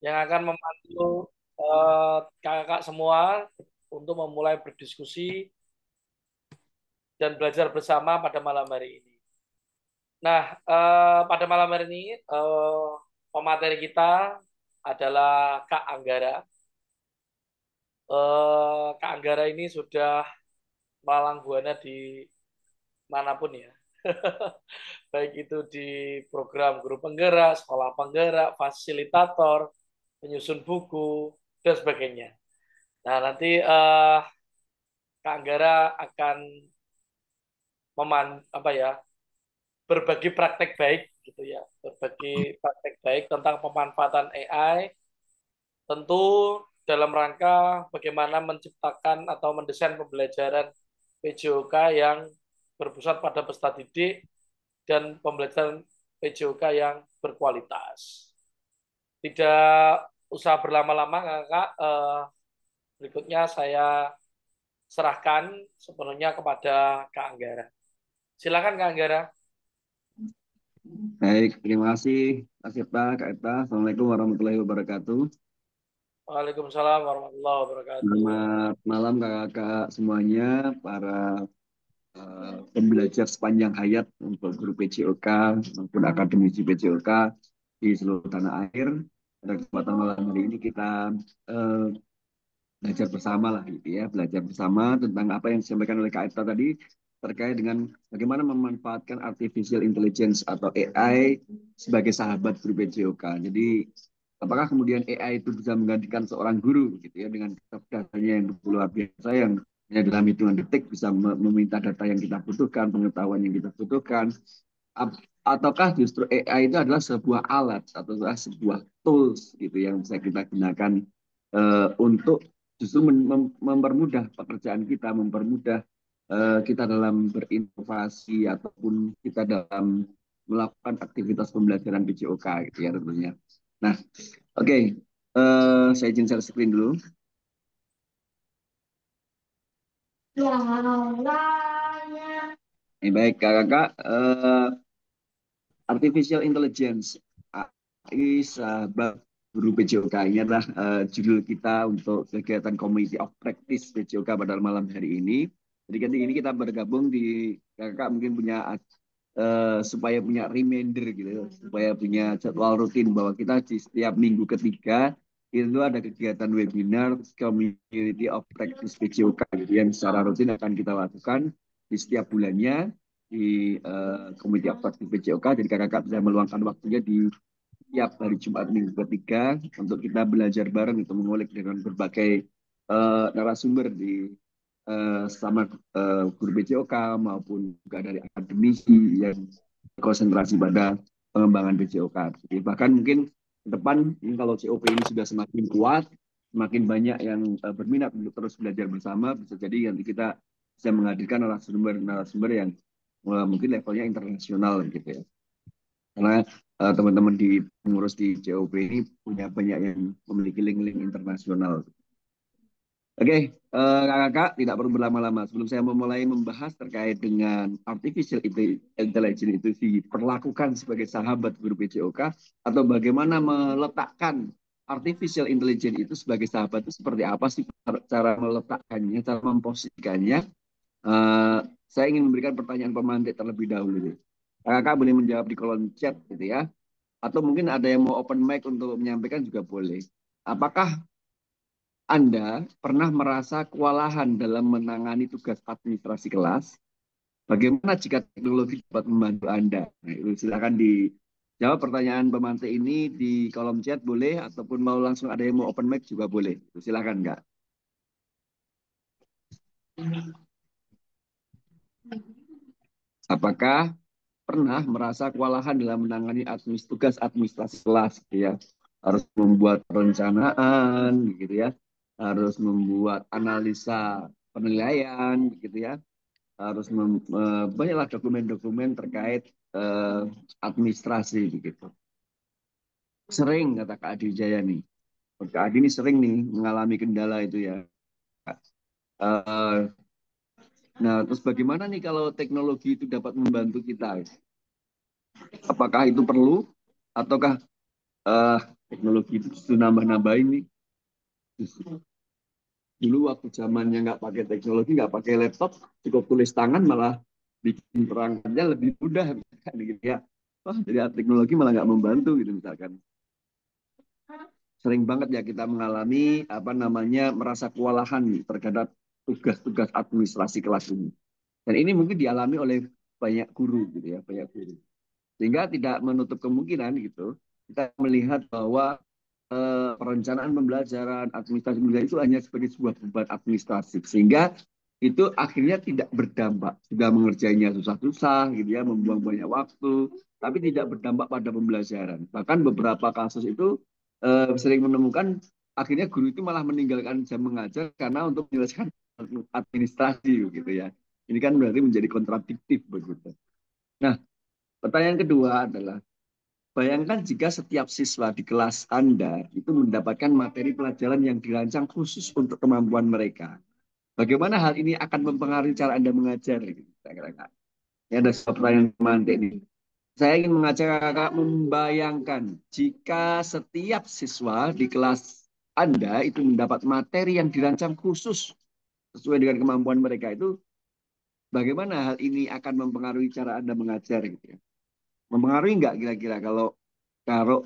yang akan membantu kakak-kakak semua untuk memulai berdiskusi dan belajar bersama pada malam hari ini. Nah, pada malam hari ini pemateri kita adalah Kak Anggara. Kak Anggara ini sudah melalang buana di manapun ya. Baik itu di program guru penggerak, sekolah penggerak, fasilitator, penyusun buku, dan sebagainya. Nah, nanti Kak Anggara akan apa ya, berbagi praktek baik gitu ya, berbagi praktek baik tentang pemanfaatan AI, tentu dalam rangka bagaimana menciptakan atau mendesain pembelajaran PJOK yang berpusat pada peserta didik dan pembelajaran PJOK yang berkualitas. Tidak usah berlama-lama, Kakak. Berikutnya saya serahkan sepenuhnya kepada Kak Anggara. Silakan Kak Anggara. Baik, terima kasih Mas Ipta, Kak Ipta. Assalamualaikum warahmatullahi wabarakatuh. Waalaikumsalam warahmatullahi wabarakatuh. Selamat malam kakak-kakak semuanya, para pembelajar sepanjang hayat untuk guru PJOK maupun akademisi PJOK di seluruh tanah air. Pada kesempatan malam hari ini kita eh, belajar bersama lah gitu ya, belajar bersama tentang apa yang disampaikan oleh Kak Ipta tadi terkait dengan bagaimana memanfaatkan artificial intelligence atau AI sebagai sahabat guru PJOK. Jadi apakah kemudian AI itu bisa menggantikan seorang guru gitu ya dengan kecerdasannya yang luar biasa yang hanya dalam hitungan detik bisa meminta data yang kita butuhkan, pengetahuan yang kita butuhkan. Ataukah justru AI itu adalah sebuah alat atau sebuah tools gitu yang bisa kita gunakan untuk justru mempermudah pekerjaan kita, mempermudah kita dalam berinovasi ataupun kita dalam melakukan aktivitas pembelajaran PJOK gitu ya tentunya. Nah, oke, saya izin share screen dulu. Baik, kakak-kakak, artificial intelligence AI sahabat guru PJOK ini adalah judul kita untuk kegiatan Community of Practice PJOK pada malam hari ini. Jadi kali ini kita bergabung di kakak mungkin punya supaya punya reminder gitu, supaya punya jadwal rutin bahwa kita di setiap minggu ketiga itu ada kegiatan webinar Community of Practice PJOK gitu, yang secara rutin akan kita lakukan di setiap bulannya di Community of Practice PJOK. Jadi kakak-kakak bisa meluangkan waktunya di tiap hari Jumat minggu ketiga untuk kita belajar bareng itu mengulik dengan berbagai narasumber di sama guru PJOK maupun juga dari akademisi yang konsentrasi pada pengembangan PJOK. Jadi bahkan mungkin ke depan ini kalau COP ini sudah semakin kuat, semakin banyak yang berminat untuk terus belajar bersama, bisa jadi nanti kita bisa menghadirkan narasumber yang mungkin levelnya internasional gitu ya. Karena teman-teman di pengurus di COP ini punya banyak yang memiliki link-link internasional. Oke, kakak-kakak tidak perlu berlama-lama. Sebelum saya memulai membahas terkait dengan artificial intelligence itu diperlakukan sebagai sahabat guru PJOK atau bagaimana meletakkan artificial intelligence itu sebagai sahabat itu seperti apa sih cara meletakkannya, cara memposisikannya. Eh, saya ingin memberikan pertanyaan pemantik terlebih dahulu. Kakak boleh menjawab di kolom chat gitu ya. Atau mungkin ada yang mau open mic untuk menyampaikan juga boleh. Apakah Anda pernah merasa kewalahan dalam menangani tugas administrasi kelas? Bagaimana jika teknologi dapat membantu Anda? Nah, itu silakan dijawab pertanyaan pemantik ini di kolom chat boleh, ataupun mau langsung ada yang mau open mic juga boleh. Silakan, Kak. Apakah pernah merasa kewalahan dalam menangani tugas administrasi kelas gitu ya, harus membuat perencanaan gitu ya, harus membuat analisa penilaian gitu ya, harus banyaklah dokumen-dokumen terkait administrasi begitu. Sering kata Kak Adi Jaya nih, Kak Adi ini sering nih mengalami kendala itu ya. Eh, nah, terus bagaimana nih kalau teknologi itu dapat membantu kita? Apakah itu perlu ataukah Teknologi itu justru nambah-nambahin nih. Justru dulu waktu zamannya nggak pakai teknologi, nggak pakai laptop, cukup tulis tangan malah bikin perangkatnya lebih mudah, misalkan gitu ya. Wah, jadi teknologi malah nggak membantu gitu misalkan. Sering banget ya kita mengalami apa namanya merasa kewalahan terhadap tugas-tugas administrasi kelas ini. Dan ini mungkin dialami oleh banyak guru gitu ya, banyak guru. Sehingga tidak menutup kemungkinan gitu, kita melihat bahwa perencanaan pembelajaran, administrasi pembelajaran itu hanya sebagai sebuah beban administratif. Sehingga itu akhirnya tidak berdampak. Sudah mengerjainya susah-susah gitu ya, membuang banyak waktu, tapi tidak berdampak pada pembelajaran. Bahkan beberapa kasus itu sering menemukan akhirnya guru itu malah meninggalkan jam mengajar karena untuk menyelesaikan administrasi gitu ya. Ini kan berarti menjadi kontradiktif begitu. Nah, pertanyaan kedua adalah, bayangkan jika setiap siswa di kelas Anda itu mendapatkan materi pelajaran yang dirancang khusus untuk kemampuan mereka. Bagaimana hal ini akan mempengaruhi cara Anda mengajar? Gitu, kira-kira. Ini ada sebuah pertanyaan mantik nih. Saya ingin mengajak kakak membayangkan jika setiap siswa di kelas Anda itu mendapat materi yang dirancang khusus sesuai dengan kemampuan mereka itu, bagaimana hal ini akan mempengaruhi cara Anda mengajar gitu ya? Mempengaruhi nggak kira-kira kalau kalau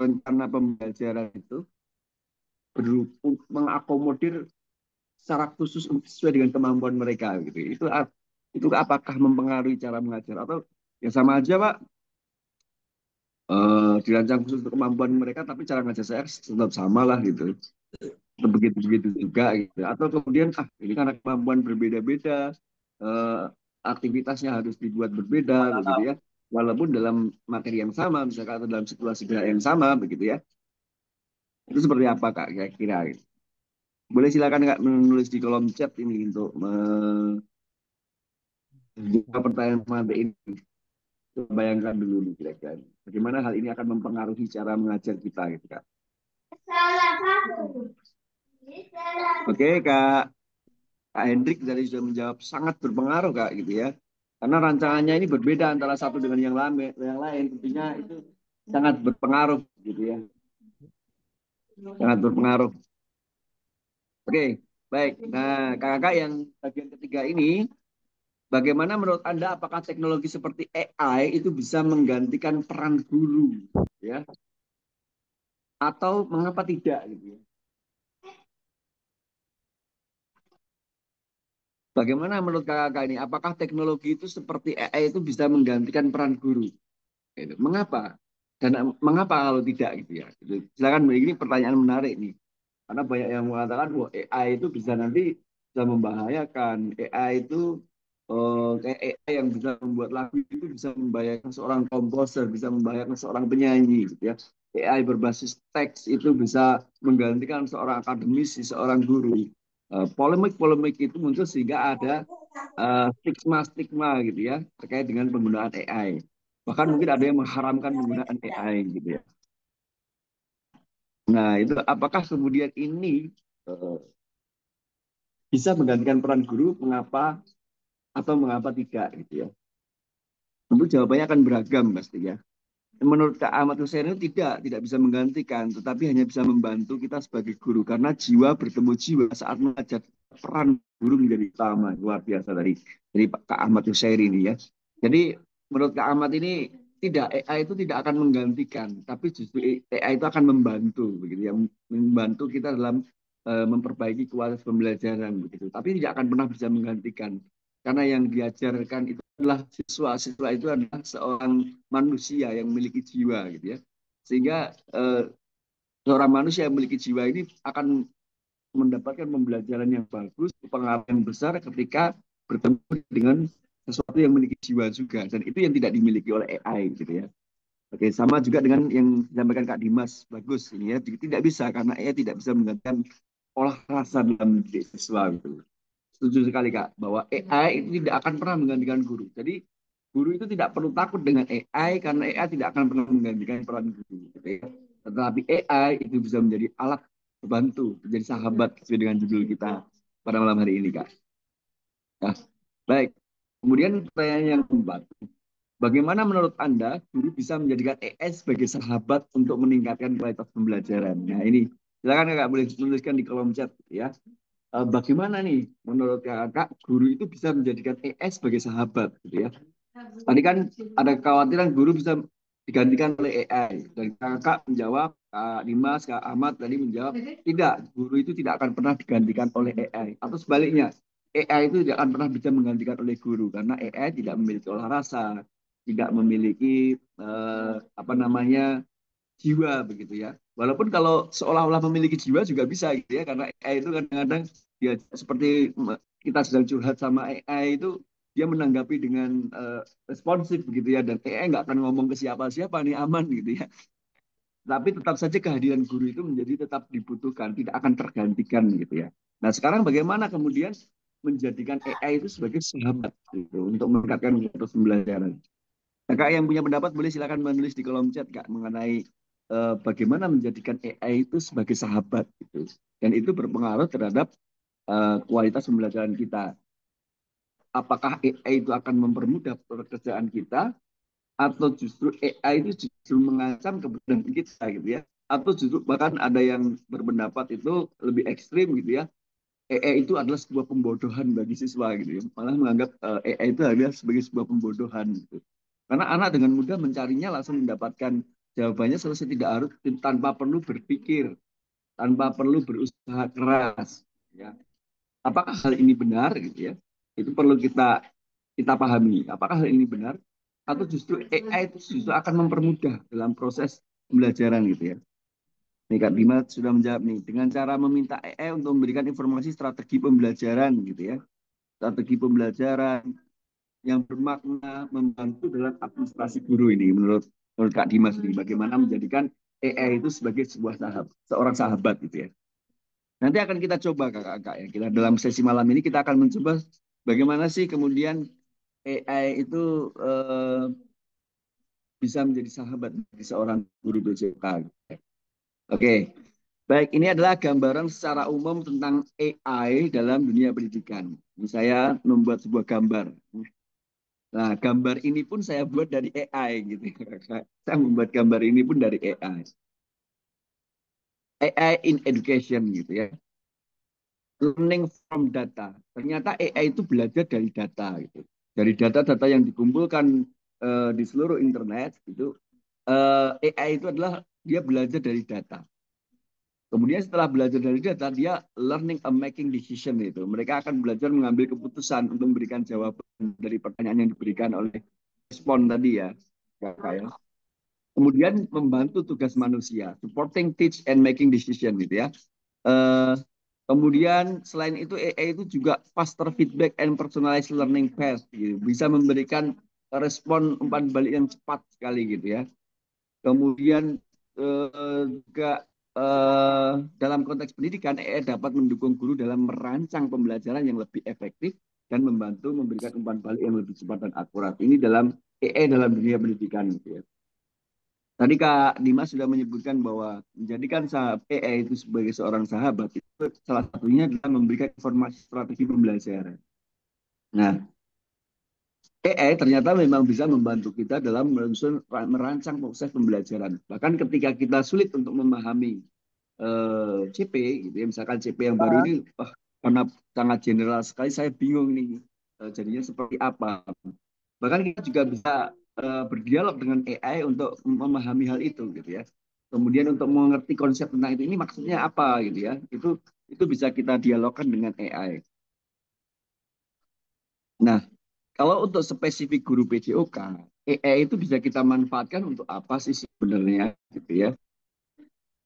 rencana pembelajaran itu mengakomodir secara khusus sesuai dengan kemampuan mereka gitu. Itu apakah mempengaruhi cara mengajar atau ya sama aja Pak, dirancang khusus untuk kemampuan mereka tapi cara ngajar saya tetap sama lah gitu. Begitu-begitu juga gitu. Atau kemudian ini karena kemampuan berbeda-beda, eh, aktivitasnya harus dibuat berbeda begitu ya. Walaupun dalam materi yang sama misalkan atau dalam situasi yang sama begitu ya. Itu seperti apa Kak kira-kira gitu. Boleh silakan Kak menulis di kolom chat ini untuk menjawab pertanyaan materi ini. Coba bayangkan dulu nih kira-kira. Bagaimana hal ini akan mempengaruhi cara mengajar kita gitu Kak. Oke Kak. Kak Hendrik dari sudah menjawab sangat berpengaruh Kak gitu ya. Karena rancangannya ini berbeda antara satu dengan yang lain. Tentunya itu sangat berpengaruh gitu ya. Sangat berpengaruh. Oke, baik. Nah, kakak yang bagian ketiga ini, bagaimana menurut Anda apakah teknologi seperti AI itu bisa menggantikan peran guru ya? Atau mengapa tidak gitu ya? Bagaimana menurut kakak ini? Apakah teknologi itu seperti AI itu bisa menggantikan peran guru? Gitu. Mengapa? Dan mengapa kalau tidak gitu ya? Gitu. Silakan, ini pertanyaan menarik nih. Karena banyak yang mengatakan bahwa AI itu bisa nanti bisa membahayakan. AI itu kayak AI yang bisa membuat lagu itu bisa membahayakan seorang komposer, bisa membahayakan seorang penyanyi gitu ya. AI berbasis teks itu bisa menggantikan seorang akademisi, seorang guru. Polemik-polemik itu muncul sehingga ada stigma-stigma gitu ya terkait dengan penggunaan AI. Bahkan mungkin ada yang mengharamkan penggunaan AI gitu ya. Nah, itu apakah kemudian ini eh, bisa menggantikan peran guru? Mengapa atau mengapa tidak gitu ya? Tentu jawabannya akan beragam pasti ya. Menurut Kak Ahmad Hussein itu tidak bisa menggantikan, tetapi hanya bisa membantu kita sebagai guru karena jiwa bertemu jiwa saat mengajar, peran guru menjadi utama, luar biasa dari Pak Kak Ahmad Hussein ini ya. Jadi menurut Kak Ahmad ini tidak, AI itu tidak akan menggantikan, tapi justru AI itu akan membantu begitu ya, membantu kita dalam memperbaiki kualitas pembelajaran begitu. Tapi tidak akan pernah bisa menggantikan karena yang diajarkan itu adalah siswa itu adalah seorang manusia yang memiliki jiwa gitu ya. Sehingga seorang manusia yang memiliki jiwa ini akan mendapatkan pembelajaran yang bagus, pengaruh yang besar ketika bertemu dengan sesuatu yang memiliki jiwa juga, dan itu yang tidak dimiliki oleh AI gitu ya. Oke, sama juga dengan yang disampaikan Kak Dimas, bagus ini ya, tidak bisa karena AI tidak bisa menggantikan olah rasa dalam diri siswa gitu. Setuju sekali Kak, bahwa AI itu tidak akan pernah menggantikan guru. Jadi guru itu tidak perlu takut dengan AI karena AI tidak akan pernah menggantikan peran guru. Gitu ya. Tetapi AI itu bisa menjadi alat membantu, menjadi sahabat sesuai dengan judul kita pada malam hari ini Kak. Nah, baik. Kemudian pertanyaan yang keempat. Bagaimana menurut Anda guru bisa menjadikan AI sebagai sahabat untuk meningkatkan kualitas pembelajaran? Nah ini, silakan kakak boleh menuliskan di kolom chat ya. Bagaimana nih menurut kakak guru itu bisa menjadikan AI sebagai sahabat gitu ya? Tadi kan ada kekhawatiran guru bisa digantikan oleh AI. Dan kakak menjawab, Kak Dimas, Kak Ahmad tadi menjawab, tidak, guru itu tidak akan pernah digantikan oleh AI. Atau sebaliknya, AI itu tidak akan pernah bisa menggantikan oleh guru karena AI tidak memiliki olah rasa, tidak memiliki apa namanya jiwa begitu ya. Walaupun kalau seolah-olah memiliki jiwa juga bisa gitu ya, karena AI itu kadang-kadang ya seperti kita sedang curhat sama AI itu dia menanggapi dengan responsif begitu ya, dan AI nggak akan ngomong ke siapa-siapa nih, aman gitu ya. Tapi tetap saja kehadiran guru itu menjadi tetap dibutuhkan, tidak akan tergantikan gitu ya. Nah sekarang bagaimana kemudian menjadikan AI itu sebagai sahabat gitu, untuk meningkatkan kualitas pembelajaran. Nah, Kak yang punya pendapat boleh silakan menulis di kolom chat Kak mengenai bagaimana menjadikan AI itu sebagai sahabat gitu. Dan itu berpengaruh terhadap kualitas pembelajaran kita. Apakah AI itu akan mempermudah pekerjaan kita atau justru AI itu justru mengancam keberadaan kita gitu ya. Atau justru bahkan ada yang berpendapat itu lebih ekstrim gitu ya. AI itu adalah sebuah pembodohan bagi siswa gitu ya. Malah menganggap AI itu adalah sebagai sebuah pembodohan gitu. Karena anak dengan mudah mencarinya langsung mendapatkan jawabannya selesai, tidak harus tanpa perlu berpikir, tanpa perlu berusaha keras. Ya. Apakah hal ini benar gitu ya? Itu perlu kita kita pahami. Apakah hal ini benar atau justru AI itu justru akan mempermudah dalam proses pembelajaran gitu ya? Nih Kak Bima sudah menjawab nih dengan cara meminta AI untuk memberikan informasi strategi pembelajaran gitu ya. Strategi pembelajaran yang bermakna membantu dalam administrasi guru ini menurut Kak Dimas ini bagaimana menjadikan AI itu sebagai sebuah seorang sahabat gitu ya. Nanti akan kita coba kakak-kakak ya. Kita dalam sesi malam ini kita akan mencoba bagaimana sih kemudian AI itu bisa menjadi sahabat bagi seorang guru BCK. Oke, baik ini adalah gambaran secara umum tentang AI dalam dunia pendidikan. Ini saya membuat sebuah gambar. Nah, gambar ini pun saya buat dari AI gitu. Saya membuat gambar ini pun dari AI. AI in education gitu ya. Learning from data. Ternyata AI itu belajar dari data gitu. Dari data-data yang dikumpulkan di seluruh internet itu AI itu adalah dia belajar dari data. Kemudian setelah belajar dari data, dia learning and making decision itu. Mereka akan belajar mengambil keputusan untuk memberikan jawaban dari pertanyaan yang diberikan oleh respon tadi ya. Kakak ya. Kemudian membantu tugas manusia, supporting, teach, and making decision gitu ya. Eh, kemudian selain itu AI itu juga faster feedback and personalized learning path, gitu. Bisa memberikan respon umpan balik yang cepat sekali gitu ya. Kemudian juga dalam konteks pendidikan AI dapat mendukung guru dalam merancang pembelajaran yang lebih efektif dan membantu memberikan umpan balik yang lebih cepat dan akurat. Ini dalam AI dalam dunia pendidikan gitu ya. Tadi Kak Dimas sudah menyebutkan bahwa menjadikan AI itu sebagai seorang sahabat itu salah satunya adalah memberikan informasi strategi pembelajaran. Nah, AI ternyata memang bisa membantu kita dalam merancang proses pembelajaran. Bahkan ketika kita sulit untuk memahami CP, gitu ya, misalkan CP yang baru ini, karena sangat general sekali, saya bingung nih jadinya seperti apa. Bahkan kita juga bisa berdialog dengan AI untuk memahami hal itu gitu ya. Kemudian untuk mengerti konsep tentang itu ini maksudnya apa gitu ya. Itu bisa kita dialogkan dengan AI. Nah, kalau untuk spesifik guru PJOK, AI itu bisa kita manfaatkan untuk apa sih sebenarnya gitu ya.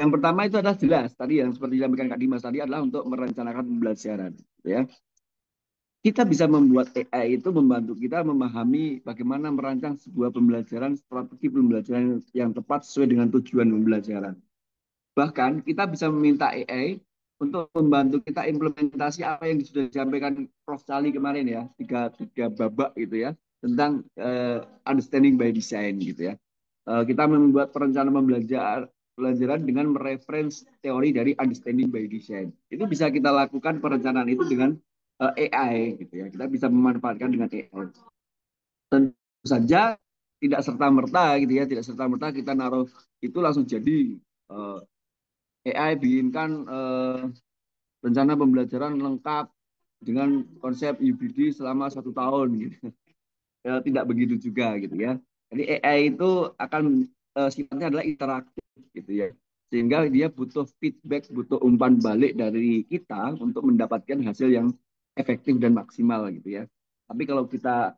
Yang pertama itu adalah jelas tadi yang seperti disampaikan Kak Dimas tadi adalah untuk merencanakan pembelajaran gitu ya. Kita bisa membuat AI itu membantu kita memahami bagaimana merancang sebuah pembelajaran, strategi pembelajaran yang tepat sesuai dengan tujuan pembelajaran. Bahkan kita bisa meminta AI untuk membantu kita implementasi apa yang sudah disampaikan Prof. Sali kemarin ya, tiga babak gitu ya, tentang understanding by design gitu ya. Kita membuat perencanaan pembelajaran dengan mereference teori dari understanding by design. Itu bisa kita lakukan perencanaan itu dengan AI gitu ya. Kita bisa memanfaatkan dengan AI. Tentu saja tidak serta-merta gitu ya, tidak serta-merta kita naruh itu langsung jadi AI bikinkan rencana pembelajaran lengkap dengan konsep UBD selama 1 tahun gitu. Tidak begitu juga gitu ya. Jadi AI itu akan sifatnya adalah interaktif gitu ya. Sehingga dia butuh feedback, butuh umpan balik dari kita untuk mendapatkan hasil yang efektif dan maksimal gitu ya. Tapi kalau kita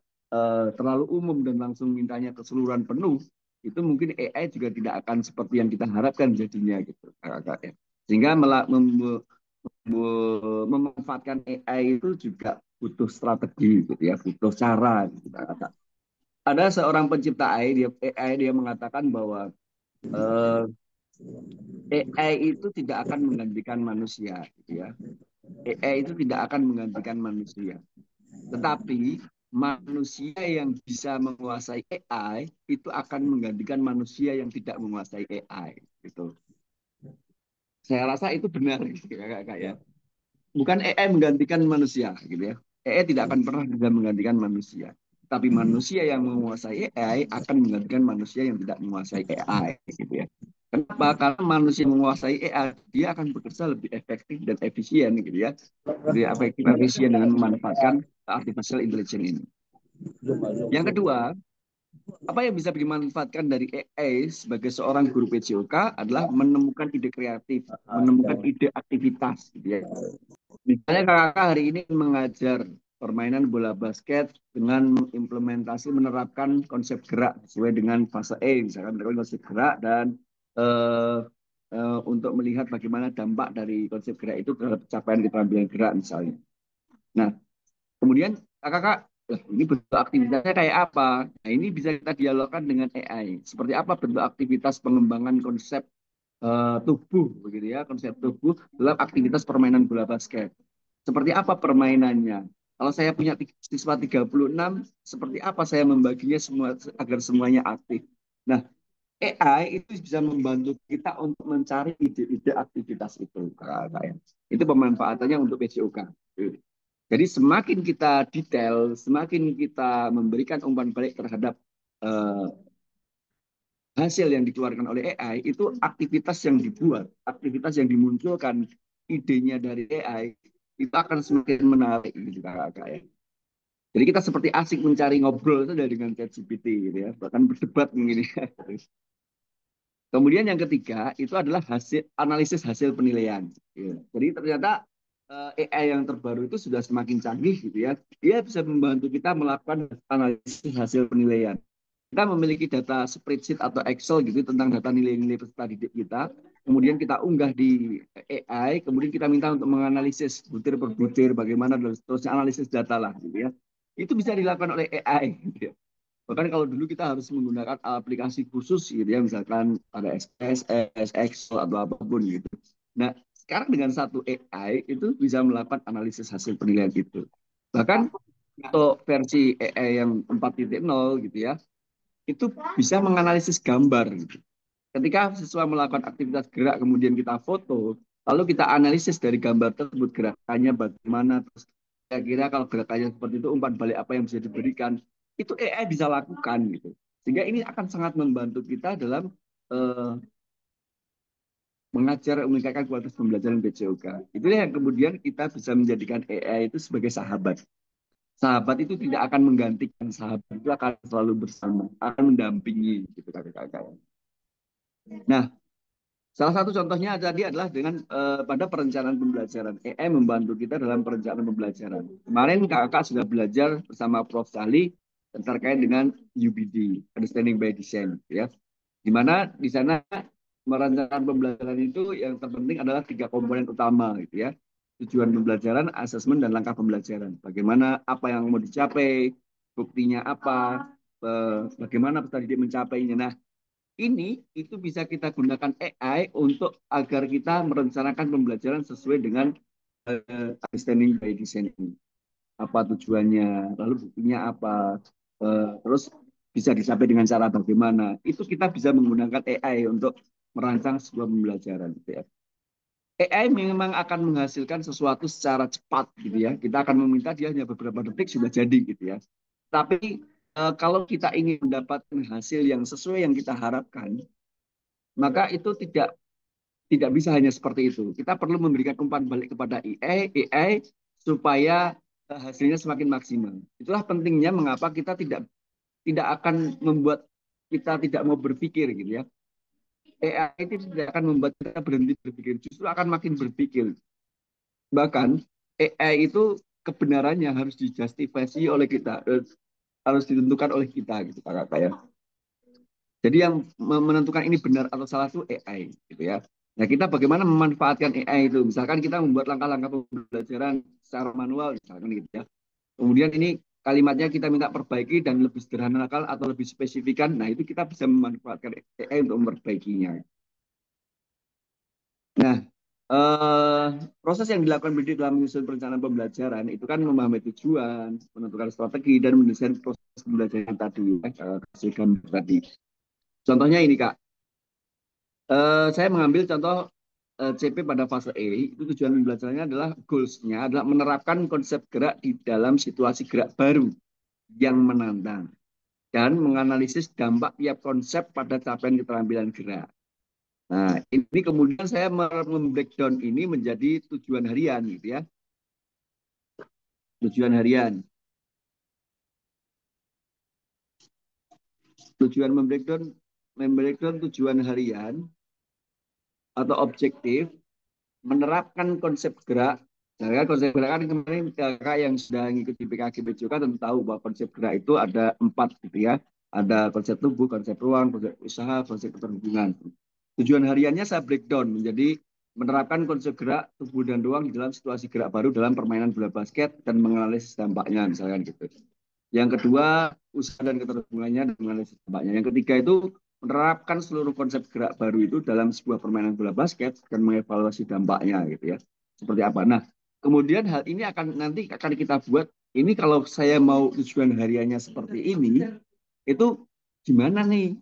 terlalu umum dan langsung mintanya keseluruhan penuh, itu mungkin AI juga tidak akan seperti yang kita harapkan jadinya gitu, kakak ya. Sehingga memanfaatkan AI itu juga butuh strategi gitu ya, butuh cara gitu, kakak. Ada seorang pencipta AI dia mengatakan bahwa eh, AI itu tidak akan menggantikan manusia, gitu ya. AI itu tidak akan menggantikan manusia, tetapi manusia yang bisa menguasai AI itu akan menggantikan manusia yang tidak menguasai AI. Gitu. Saya rasa itu benar, gitu, kak ya. Bukan AI menggantikan manusia, gitu ya. AI tidak akan pernah bisa menggantikan manusia. Tapi manusia yang menguasai AI akan menggantikan manusia yang tidak menguasai AI, gitu ya. Kenapa? Karena manusia menguasai AI, dia akan bekerja lebih efektif dan efisien, gitu ya. Lebih efektif dan efisien dengan memanfaatkan artificial intelligence ini. Yang kedua, apa yang bisa dimanfaatkan dari AI sebagai seorang guru PJOK adalah menemukan ide kreatif, menemukan ide aktivitas, gitu ya. Misalnya kakak hari ini mengajar permainan bola basket dengan mengimplementasi menerapkan konsep gerak sesuai dengan fase E, misalkan menerapkan konsep gerak dan eh, untuk melihat bagaimana dampak dari konsep gerak itu terhadap capaian keterampilan gerak misalnya. Nah, kemudian kakak, ini bentuk aktivitasnya kayak apa? Nah, ini bisa kita dialogkan dengan AI. Seperti apa bentuk aktivitas pengembangan konsep tubuh, begitu ya, konsep tubuh dalam aktivitas permainan bola basket. Seperti apa permainannya? Kalau saya punya siswa 36, seperti apa saya membaginya semua agar semuanya aktif? Nah, AI itu bisa membantu kita untuk mencari ide-ide aktivitas itu, Kak. Itu pemanfaatannya untuk PJOK. Jadi semakin kita detail, semakin kita memberikan umpan balik terhadap eh, hasil yang dikeluarkan oleh AI, itu aktivitas yang dibuat, aktivitas yang dimunculkan, idenya dari AI, itu akan semakin menarik gitu kakak ya. Jadi kita seperti asik mencari ngobrol itu dengan ChatGPT gitu ya, bahkan berdebat mungkin ya. Kemudian yang ketiga itu adalah analisis hasil penilaian. Ya. Jadi ternyata AI yang terbaru itu sudah semakin canggih gitu ya. Dia bisa membantu kita melakukan analisis hasil penilaian. Kita memiliki data spreadsheet atau Excel gitu tentang data nilai-nilai peserta didik kita. Kemudian kita unggah di AI, kemudian kita minta untuk menganalisis butir per butir bagaimana terusnya analisis data lah gitu ya. Itu bisa dilakukan oleh AI gitu ya. Bahkan kalau dulu kita harus menggunakan aplikasi khusus gitu ya, misalkan ada SPSS, Excel atau apapun gitu. Nah, sekarang dengan satu AI itu bisa melakukan analisis hasil penilaian itu. Bahkan untuk versi AI yang 4.0 gitu ya, itu bisa menganalisis gambar gitu. Ketika siswa melakukan aktivitas gerak kemudian kita foto, lalu kita analisis dari gambar tersebut gerakannya bagaimana, terus kira-kira kalau gerakannya seperti itu umpan balik apa yang bisa diberikan, itu AI bisa lakukan gitu. Sehingga ini akan sangat membantu kita dalam eh, mengajar meningkatkan kualitas pembelajaran BCOK. Itulah yang kemudian kita bisa menjadikan AI itu sebagai sahabat. Sahabat itu tidak akan menggantikan, sahabat itu akan selalu bersama, akan mendampingi gitu kakak-kakak. Nah, salah satu contohnya tadi adalah dengan pada perencanaan pembelajaran. AI membantu kita dalam perencanaan pembelajaran. Kemarin kakak sudah belajar bersama Prof. Sali terkait dengan UBD, Understanding by Design, ya. Di mana di sana merencanakan pembelajaran itu yang terpenting adalah 3 komponen utama, gitu ya. Tujuan pembelajaran, asesmen, dan langkah pembelajaran. Bagaimana apa yang mau dicapai, buktinya apa, bagaimana peserta didik mencapainya. Nah, ini itu bisa kita gunakan AI untuk agar kita merencanakan pembelajaran sesuai dengan understanding by design ini. Apa tujuannya, lalu buktinya apa, terus bisa dicapai dengan cara bagaimana. Itu kita bisa menggunakan AI untuk merancang sebuah pembelajaran. Gitu ya. AI memang akan menghasilkan sesuatu secara cepat gitu ya. Kita akan meminta dia hanya beberapa detik sudah jadi gitu ya. Tapi kalau kita ingin mendapatkan hasil yang sesuai yang kita harapkan, maka itu tidak bisa hanya seperti itu. Kita perlu memberikan umpan balik kepada AI supaya hasilnya semakin maksimal. Itulah pentingnya mengapa kita tidak akan membuat kita tidak mau berpikir gitu ya. AI itu tidak akan membuat kita berhenti berpikir, justru akan makin berpikir. Bahkan AI itu kebenarannya harus dijustifikasi oleh kita, harus ditentukan oleh kita gitu Kak ya. Jadi yang menentukan ini benar atau salah itu AI gitu ya. Nah, kita bagaimana memanfaatkan AI itu? Misalkan kita membuat langkah-langkah pembelajaran secara manual misalkan gitu ya. Kemudian ini kalimatnya kita minta perbaiki dan lebih sederhanakan atau lebih spesifikan. Nah, itu kita bisa memanfaatkan AI untuk memperbaikinya. Nah, eh, proses yang dilakukan pendidik dalam menyusun perencanaan pembelajaran itu kan memahami tujuan, menentukan strategi, dan mendesain proses pembelajaran tadi, hasil gambar tadi. Contohnya ini Kak, saya mengambil contoh CP pada fase E, itu tujuan pembelajarannya adalah goals-nya adalah menerapkan konsep gerak di dalam situasi gerak baru yang menantang dan menganalisis dampak tiap konsep pada capaian keterampilan gerak. Nah, ini kemudian saya membreakdown ini menjadi tujuan harian gitu ya. Tujuan harian. Tujuan membreakdown tujuan harian atau objektif menerapkan konsep gerak. Nah, kan konsep gerak kan kemarin kakak yang sudah mengikuti PKG PJOK tentu tahu bahwa konsep gerak itu ada 4 gitu ya. Ada konsep tubuh, konsep ruang, konsep usaha, konsep keterhubungan. Tujuan hariannya saya breakdown menjadi menerapkan konsep gerak tubuh dan ruang di dalam situasi gerak baru dalam permainan bola basket dan menganalisis dampaknya misalkan gitu. Yang kedua, usaha dan keterhubungannya dan menganalisis dampaknya. Yang ketiga itu menerapkan seluruh konsep gerak baru itu dalam sebuah permainan bola basket dan mengevaluasi dampaknya gitu ya. Seperti apa. Nah, kemudian hal ini nanti akan kita buat ini kalau saya mau tujuan hariannya seperti ini, itu gimana nih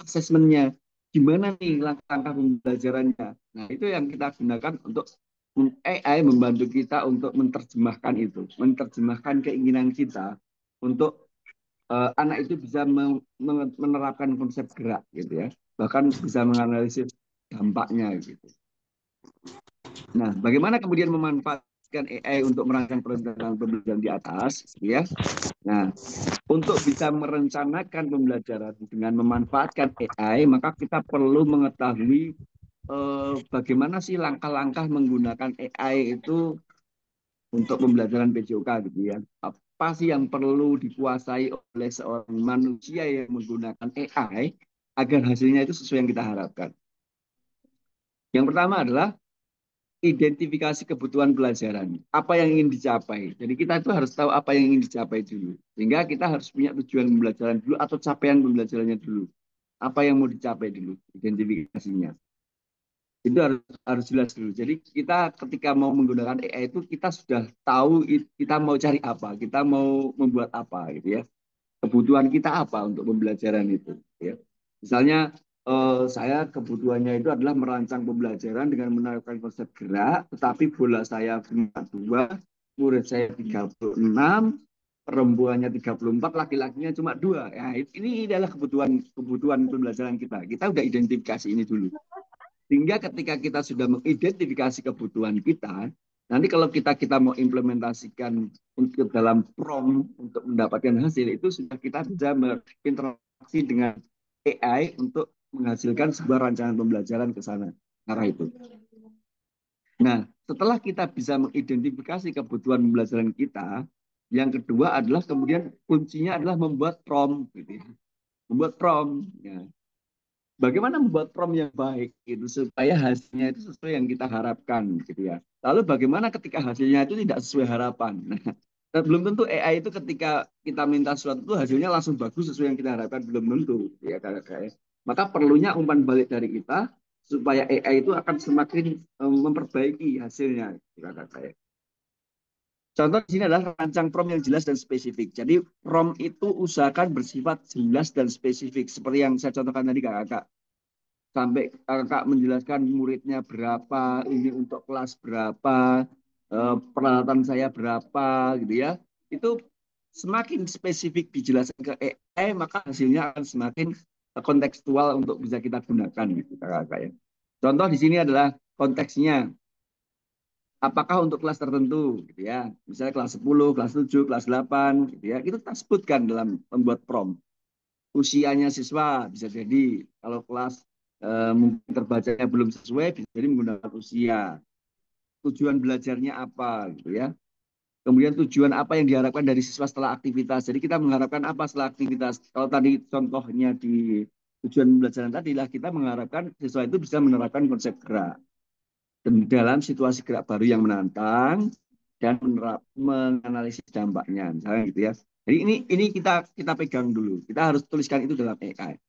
asesmennya, gimana nih langkah-langkah pembelajarannya. Nah, itu yang kita gunakan untuk AI membantu kita untuk menerjemahkan itu, menerjemahkan keinginan kita untuk anak itu bisa menerapkan konsep gerak gitu ya, bahkan bisa menganalisis dampaknya gitu. Nah, bagaimana kemudian memanfaatkan AI untuk merancang perencanaan pembelajaran di atas, gitu ya? Nah, untuk bisa merencanakan pembelajaran dengan memanfaatkan AI, maka kita perlu mengetahui bagaimana sih langkah-langkah menggunakan AI itu untuk pembelajaran PJOK gitu ya. Apa sih yang perlu dikuasai oleh seorang manusia yang menggunakan AI agar hasilnya itu sesuai yang kita harapkan. Yang pertama adalah identifikasi kebutuhan pelajaran. Apa yang ingin dicapai. Jadi kita itu harus tahu apa yang ingin dicapai dulu. Sehingga kita harus punya tujuan pembelajaran dulu atau capaian pembelajarannya dulu. Apa yang mau dicapai dulu, identifikasinya. Itu harus jelas dulu. Jadi kita ketika mau menggunakan AI itu kita sudah tahu kita mau cari apa, kita mau membuat apa gitu ya. Kebutuhan kita apa untuk pembelajaran itu ya. Misalnya saya kebutuhannya itu adalah merancang pembelajaran dengan menerapkan konsep gerak, tetapi bola saya cuma 2, murid saya 36, perempuannya 34, laki-lakinya cuma 2. Ya, ini adalah kebutuhan kebutuhan pembelajaran kita. Kita udah identifikasi ini dulu. Sehingga ketika kita sudah mengidentifikasi kebutuhan kita, nanti kalau kita mau implementasikan untuk dalam prompt untuk mendapatkan hasil itu sudah kita bisa berinteraksi dengan AI untuk menghasilkan sebuah rancangan pembelajaran ke sana arah itu. Nah, setelah kita bisa mengidentifikasi kebutuhan pembelajaran kita, yang kedua adalah kemudian kuncinya adalah membuat prompt, gitu ya. Membuat prompt. Ya. Bagaimana membuat prompt yang baik itu supaya hasilnya itu sesuai yang kita harapkan gitu ya. Lalu bagaimana ketika hasilnya itu tidak sesuai harapan. Nah, belum tentu AI itu ketika kita minta sesuatu itu hasilnya langsung bagus sesuai yang kita harapkan, belum tentu ya kakak. Maka perlunya umpan balik dari kita supaya AI itu akan semakin memperbaiki hasilnya kakak. Contoh di sini adalah rancang prompt yang jelas dan spesifik. Jadi prompt itu usahakan bersifat jelas dan spesifik seperti yang saya contohkan tadi kakak, sampai kakak menjelaskan muridnya berapa, ini untuk kelas berapa, peralatan saya berapa, gitu ya. Itu semakin spesifik dijelaskan ke AI, maka hasilnya akan semakin kontekstual untuk bisa kita gunakan gitu kakak ya. Contoh di sini adalah konteksnya. Apakah untuk kelas tertentu gitu ya. Misalnya kelas 10, kelas 7, kelas 8 gitu ya. Itu kita sebutkan dalam membuat prompt. Usianya siswa bisa jadi kalau kelas mungkin terbacanya belum sesuai bisa jadi menggunakan usia. Tujuan belajarnya apa gitu ya. Kemudian tujuan apa yang diharapkan dari siswa setelah aktivitas. Jadi kita mengharapkan apa setelah aktivitas. Kalau tadi contohnya di tujuan pembelajaran tadi lah kita mengharapkan siswa itu bisa menerapkan konsep gerak dalam situasi gerak baru yang menantang dan menganalisis dampaknya, misalnya gitu ya. Jadi ini kita pegang dulu. Kita harus tuliskan itu dalam AI.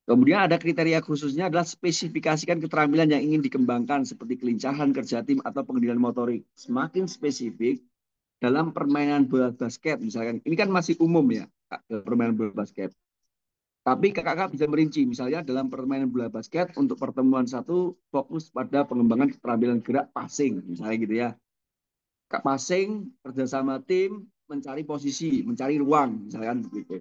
Kemudian ada kriteria khususnya adalah spesifikasikan keterampilan yang ingin dikembangkan seperti kelincahan kerja tim atau pengendalian motorik. Semakin spesifik dalam permainan bola basket misalkan. Ini kan masih umum ya, permainan bola basket. Tapi kakak bisa merinci, misalnya dalam permainan bola basket untuk pertemuan satu fokus pada pengembangan keterampilan gerak passing, misalnya gitu ya. Kak passing, kerjasama tim, mencari posisi, mencari ruang, misalkan begitu.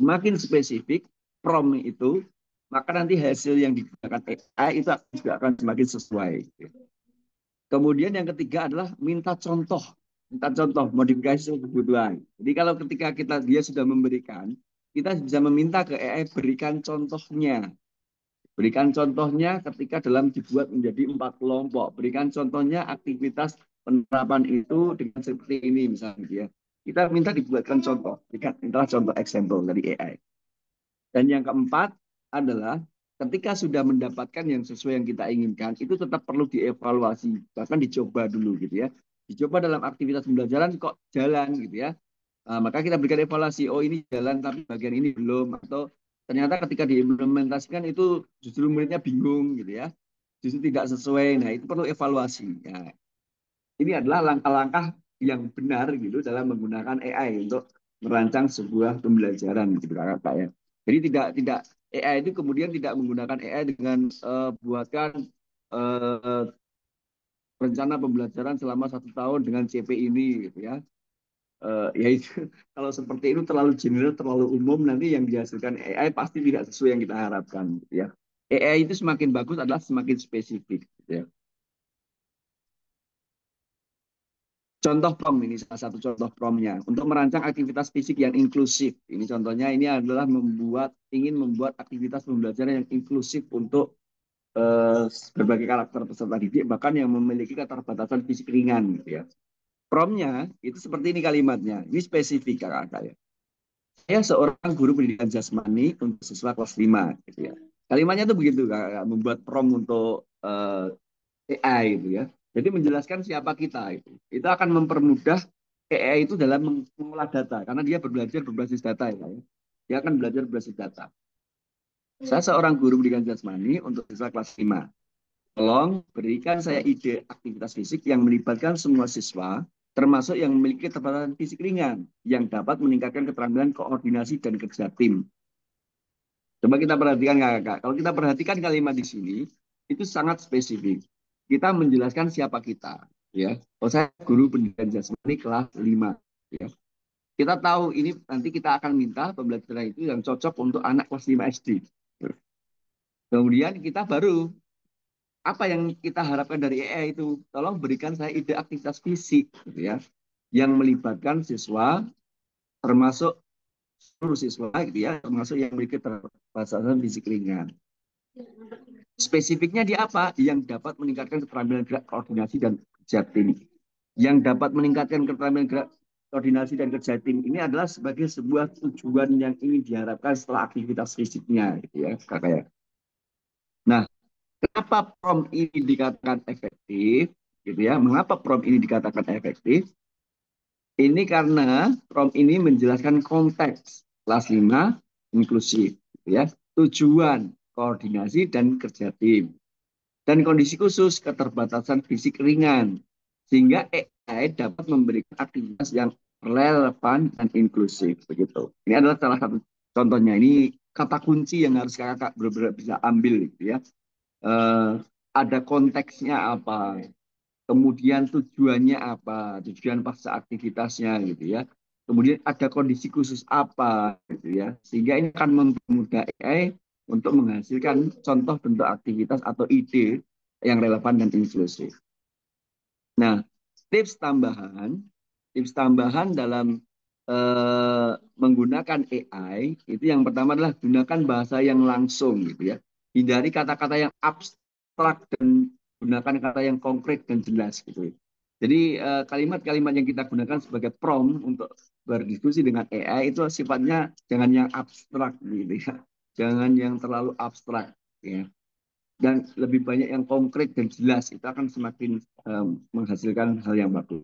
Semakin spesifik prompt itu, maka nanti hasil yang digunakan AI itu juga akan semakin sesuai. Kemudian yang ketiga adalah minta contoh modifikasi kebutuhan. Jadi kalau ketika dia sudah memberikan, kita bisa meminta ke AI berikan contohnya. Berikan contohnya ketika dalam dibuat menjadi 4 kelompok. Berikan contohnya aktivitas penerapan itu dengan seperti ini misalnya ya. Kita minta dibuatkan contoh, berikan contoh example dari AI. Dan yang keempat adalah ketika sudah mendapatkan yang sesuai yang kita inginkan, itu tetap perlu dievaluasi, bahkan dicoba dulu gitu ya. Dicoba dalam aktivitas pembelajaran kok jalan gitu ya. Maka kita berikan evaluasi, oh ini jalan tapi bagian ini belum, atau ternyata ketika diimplementasikan itu justru muridnya bingung gitu ya, justru tidak sesuai. Nah itu perlu evaluasi. Nah, ini adalah langkah-langkah yang benar gitu dalam menggunakan AI untuk merancang sebuah pembelajaran gitu Kak ya. Jadi tidak AI itu kemudian tidak menggunakan AI dengan buatkan uh, rencana pembelajaran selama 1 tahun dengan CP ini gitu ya. Ya itu kalau seperti itu terlalu general, terlalu umum, nanti yang dihasilkan AI pasti tidak sesuai yang kita harapkan gitu ya. AI itu semakin bagus adalah semakin spesifik gitu ya. Contoh prom ini salah satu contoh promnya untuk merancang aktivitas fisik yang inklusif. Ini contohnya ini adalah ingin membuat aktivitas pembelajaran yang inklusif untuk berbagai karakter peserta didik bahkan yang memiliki keterbatasan fisik ringan gitu ya. Promnya itu seperti ini kalimatnya. Ini spesifik kakak ya. Saya seorang guru pendidikan jasmani untuk siswa kelas 5 gitu ya. Kalimatnya tuh begitu kakak, membuat prom untuk AI itu ya. Jadi menjelaskan siapa kita itu. Itu akan mempermudah AI itu dalam mengolah data karena dia belajar berbasis data ya. Dia akan belajar berbasis data. Saya seorang guru pendidikan jasmani untuk siswa kelas 5. Tolong berikan saya ide aktivitas fisik yang melibatkan semua siswa, termasuk yang memiliki keterbatasan fisik ringan, yang dapat meningkatkan keterampilan koordinasi dan kerja tim. Coba kita perhatikan kakak. Kalau kita perhatikan kalimat di sini, itu sangat spesifik. Kita menjelaskan siapa kita. Ya, kalau saya guru pendidikan jasmani kelas 5. Ya. Kita tahu ini nanti kita akan minta pembelajaran itu yang cocok untuk anak kelas 5 SD. Kemudian kita baru apa yang kita harapkan dari AI itu? Tolong berikan saya ide aktivitas fisik gitu ya, yang melibatkan siswa termasuk seluruh siswa gitu ya, termasuk yang memiliki keterbatasan fisik ringan. Spesifiknya di apa? Yang dapat meningkatkan keterampilan gerak koordinasi dan kerja tim. Yang dapat meningkatkan keterampilan gerak koordinasi dan kerja tim ini adalah sebagai sebuah tujuan yang ingin diharapkan setelah aktivitas fisiknya gitu ya, kakak ya. Nah, kenapa prompt ini dikatakan efektif? Gitu ya. Mengapa prompt ini dikatakan efektif? Ini karena prompt ini menjelaskan konteks kelas 5 inklusif, gitu ya. Tujuan, koordinasi dan kerja tim. Dan kondisi khusus keterbatasan fisik ringan. Sehingga AI dapat memberikan aktivitas yang relevan dan inklusif begitu. Ini adalah salah satu contohnya. Ini kata kunci yang harus kakak benar-benar bisa ambil gitu ya. Eh, ada konteksnya apa, kemudian tujuannya apa, tujuan pasca aktivitasnya gitu ya. kemudian ada kondisi khusus apa gitu ya, sehingga ini akan mempermudah AI untuk menghasilkan contoh bentuk aktivitas atau ide yang relevan dan inklusif. Nah, tips tambahan, tips tambahan dalam menggunakan AI itu yang pertama adalah gunakan bahasa yang langsung gitu ya. Hindari kata-kata yang abstrak dan gunakan kata yang konkret dan jelas gitu. Jadi kalimat-kalimat yang kita gunakan sebagai prompt untuk berdiskusi dengan AI itu sifatnya jangan yang abstrak gitu ya. Jangan yang terlalu abstrak ya. Dan lebih banyak yang konkret dan jelas itu akan semakin menghasilkan hal yang bagus.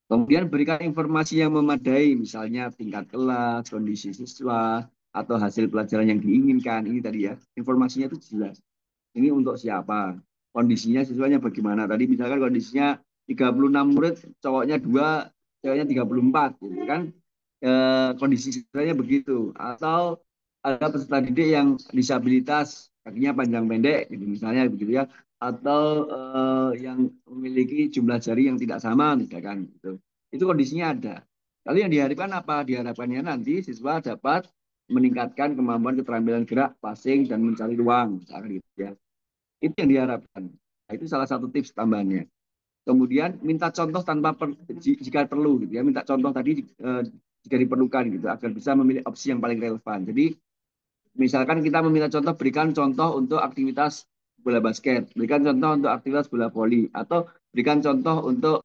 Kemudian berikan informasi yang memadai, misalnya tingkat kelas, kondisi siswa, atau hasil pelajaran yang diinginkan. Ini tadi ya, informasinya itu jelas. Ini untuk siapa? Kondisinya siswanya bagaimana? Tadi misalkan kondisinya 36 murid, cowoknya 2, ceweknya 34, gitu kan? Kondisi siswanya begitu. Atau ada peserta didik yang disabilitas, kakinya panjang pendek, gitu, misalnya begitu ya. Atau yang memiliki jumlah jari yang tidak sama, misalkan gitu. Itu kondisinya ada. Lalu yang diharapkan apa? Diharapkannya nanti siswa dapat meningkatkan kemampuan keterampilan gerak, passing, dan mencari ruang, misalkan gitu ya. Itu yang diharapkan. Nah, itu salah satu tips tambahannya. Kemudian minta contoh jika perlu gitu ya. Minta contoh tadi jika diperlukan gitu agar bisa memilih opsi yang paling relevan. Jadi misalkan kita meminta contoh, berikan contoh untuk aktivitas bola basket, berikan contoh untuk aktivitas bola voli, atau berikan contoh untuk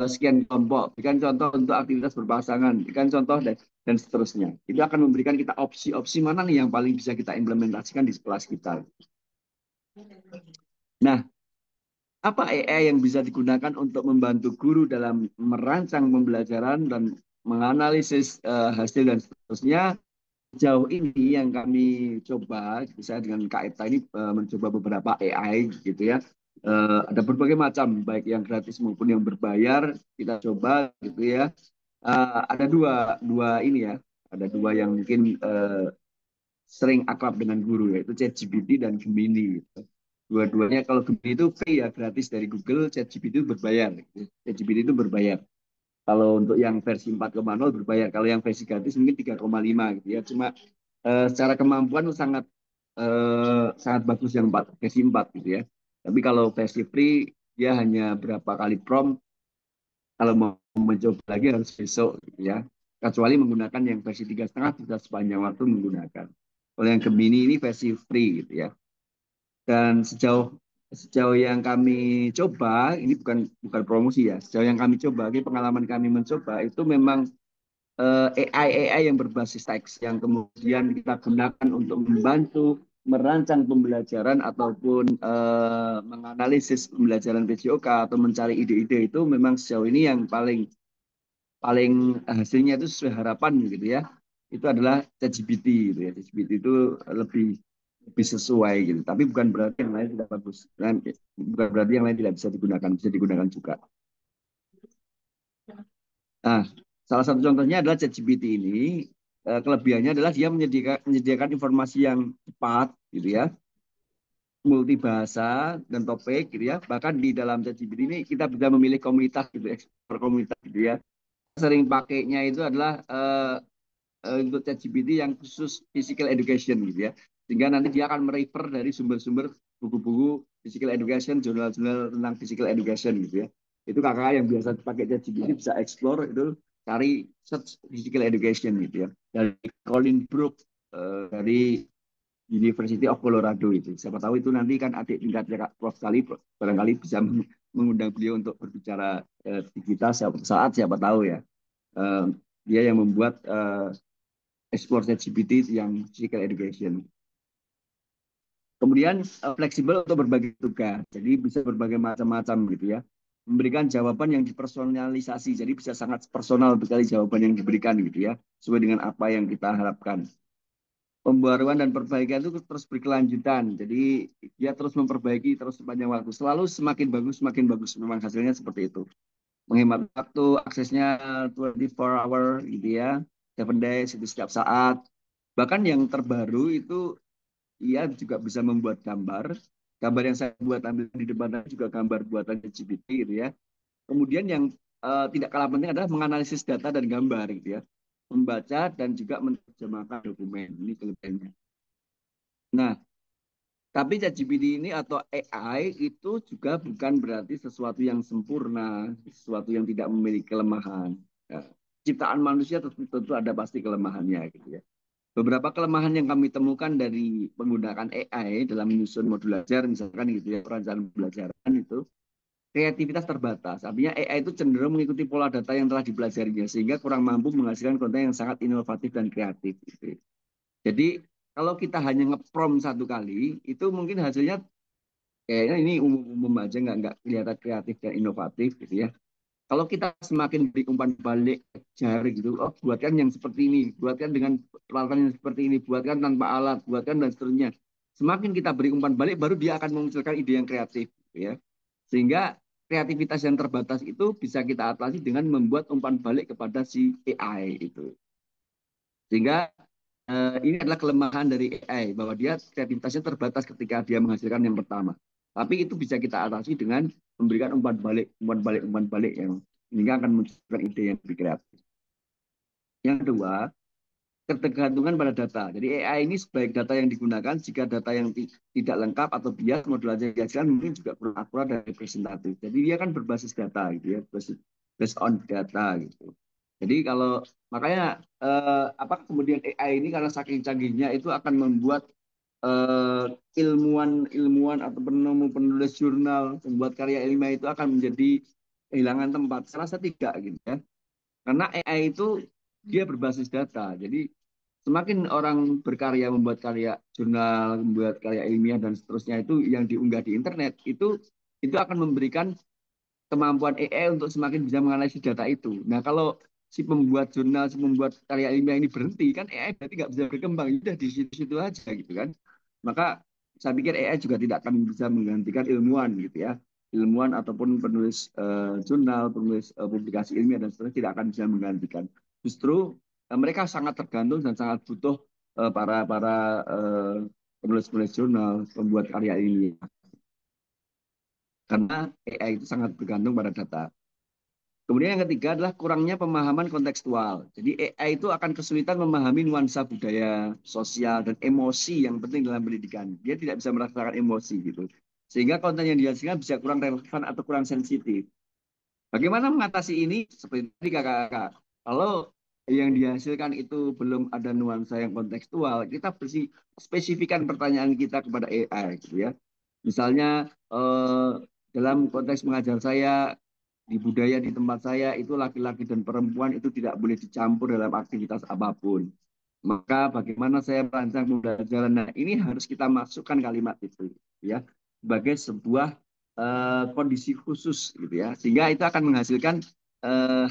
sekian kelompok, berikan contoh untuk aktivitas berpasangan, berikan contoh dan seterusnya. Itu akan memberikan kita opsi-opsi mana nih yang paling bisa kita implementasikan di kelas kita. Nah, apa AI yang bisa digunakan untuk membantu guru dalam merancang pembelajaran dan menganalisis hasil dan seterusnya? Jauh ini yang kami coba, saya dengan Kak Epta ini mencoba beberapa AI gitu ya. Ada berbagai macam, baik yang gratis maupun yang berbayar, kita coba gitu ya. Ada dua ini ya, ada dua yang mungkin sering akrab dengan guru, yaitu ChatGPT dan Gemini. Gitu. Dua-duanya kalau Gemini itu free ya, gratis dari Google, ChatGPT itu berbayar. Gitu. ChatGPT itu berbayar. Kalau untuk yang versi 4,0 berbayar. Kalau yang versi gratis mungkin 3,5 gitu ya. Cuma secara kemampuan sangat sangat bagus yang versi 4 gitu ya. Tapi kalau versi free dia hanya berapa kali prompt. Kalau mau mencoba lagi harus besok gitu ya. Kecuali menggunakan yang versi 3,5 bisa sepanjang waktu menggunakan. Kalau yang Gemini ini versi free gitu ya. Dan sejauh sejauh yang kami coba, ini bukan promosi ya. Sejauh yang kami coba, ini pengalaman kami mencoba itu memang AI yang berbasis teks yang kemudian kita gunakan untuk membantu merancang pembelajaran ataupun menganalisis pembelajaran PJOK atau mencari ide-ide itu memang sejauh ini yang paling paling hasilnya itu sesuai harapan gitu ya. Itu adalah ChatGPT gitu ya. ChatGPT itu lebih lebih sesuai gitu. Tapi bukan berarti yang lain tidak bagus. Dan bukan berarti yang lain tidak bisa digunakan juga. Nah, salah satu contohnya adalah ChatGPT ini. Kelebihannya adalah dia menyediakan informasi yang cepat gitu ya, multibahasa dan topik gitu ya. Bahkan di dalam ChatGPT ini kita bisa memilih komunitas gitu, eksplor komunitas gitu ya. Sering pakainya itu adalah untuk ChatGPT yang khusus physical education gitu ya. Sehingga nanti dia akan merefer dari sumber-sumber buku-buku physical education, jurnal-jurnal tentang physical education gitu ya. Itu kakak yang biasa pakai ChatGPT bisa explore itu cari search physical education gitu ya. Dari Colin Brook dari University of Colorado itu. Siapa tahu itu nanti kan adik tingkatnya Kak Prof. Kali barangkali bisa mengundang beliau untuk berbicara di kita siapa tahu ya. Eh, dia yang membuat explore ChatGPT yang physical education. Kemudian fleksibel untuk berbagi tugas, jadi bisa berbagai macam-macam gitu ya. Memberikan jawaban yang dipersonalisasi, jadi bisa sangat personal sekali jawaban yang diberikan gitu ya, sesuai dengan apa yang kita harapkan. Pembaruan dan perbaikan itu terus berkelanjutan, jadi dia terus memperbaiki terus sepanjang waktu, selalu semakin bagus, memang hasilnya seperti itu. Menghemat waktu, aksesnya 24 hour gitu ya, 7 days itu setiap saat. Bahkan yang terbaru itu ia juga bisa membuat gambar. Gambar yang saya buat ambil di depan tadi juga gambar buatan GPT gitu ya. Kemudian yang tidak kalah penting adalah menganalisis data dan gambar gitu ya. Membaca dan juga menerjemahkan dokumen. Ini kelebihannya. Nah, tapi ChatGPT ini atau AI itu juga bukan berarti sesuatu yang sempurna, sesuatu yang tidak memiliki kelemahan. Ya, ciptaan manusia tentu ada pasti kelemahannya gitu ya. Beberapa kelemahan yang kami temukan dari menggunakan AI dalam menyusun modul belajar, misalkan gitu ya, perencanaan pembelajaran itu, kreativitas terbatas. Artinya AI itu cenderung mengikuti pola data yang telah dipelajarinya, sehingga kurang mampu menghasilkan konten yang sangat inovatif dan kreatif. Gitu. Jadi, kalau kita hanya nge-prompt satu kali, itu mungkin hasilnya kayaknya ini umum-umum aja, nggak kelihatan kreatif dan inovatif gitu ya. Kalau kita semakin beri umpan balik kejar gitu, oh buatkan yang seperti ini, buatkan dengan peralatan yang seperti ini, buatkan tanpa alat, buatkan dan seterusnya. Semakin kita beri umpan balik, baru dia akan memunculkan ide yang kreatif, gitu ya. Sehingga kreativitas yang terbatas itu bisa kita atasi dengan membuat umpan balik kepada si AI itu. Sehingga ini adalah kelemahan dari AI bahwa dia kreativitasnya terbatas ketika dia menghasilkan yang pertama. Tapi itu bisa kita atasi dengan memberikan umpan balik yang sehingga akan munculkan ide yang lebih kreatif. Yang kedua, ketergantungan pada data. Jadi AI ini sebaik data yang digunakan, jika data yang tidak lengkap atau bias modulasi yang dihasilkan mungkin juga kurang akurat dan representatif. Jadi dia kan berbasis data gitu ya, based on data gitu. Jadi kalau makanya apa kemudian AI ini karena saking canggihnya itu akan membuat ilmuwan atau penemu penulis jurnal, membuat karya ilmiah itu akan menjadi kehilangan tempat. Saya rasa tidak gitu ya. Karena AI itu dia berbasis data. Jadi semakin orang berkarya membuat karya jurnal, membuat karya ilmiah dan seterusnya itu yang diunggah di internet itu akan memberikan kemampuan AI untuk semakin bisa menganalisis data itu. Nah, kalau si pembuat jurnal, si pembuat karya ilmiah ini berhenti, kan AI berarti nggak bisa berkembang. Sudah di situ-situ aja gitu kan. Maka saya pikir AI juga tidak akan bisa menggantikan ilmuwan gitu ya. Ilmuwan ataupun penulis jurnal, penulis publikasi ilmiah dan seterusnya tidak akan bisa menggantikan. Justru mereka sangat tergantung dan sangat butuh para para penulis-penulis jurnal, pembuat karya ilmiah. Karena AI itu sangat bergantung pada data. Kemudian yang ketiga adalah kurangnya pemahaman kontekstual. Jadi AI itu akan kesulitan memahami nuansa budaya, sosial, dan emosi yang penting dalam pendidikan. Dia tidak bisa merasakan emosi gitu. Sehingga konten yang dihasilkan bisa kurang relevan atau kurang sensitif. Bagaimana mengatasi ini? Seperti tadi kakak-kakak. Kalau yang dihasilkan itu belum ada nuansa yang kontekstual, kita bersih spesifikkan pertanyaan kita kepada AI gitu ya. Misalnya dalam konteks mengajar saya di budaya di tempat saya itu laki-laki dan perempuan itu tidak boleh dicampur dalam aktivitas apapun. Maka bagaimana saya merancang pembelajaran? Nah, ini harus kita masukkan kalimat itu ya sebagai sebuah kondisi khusus gitu ya. Sehingga itu akan menghasilkan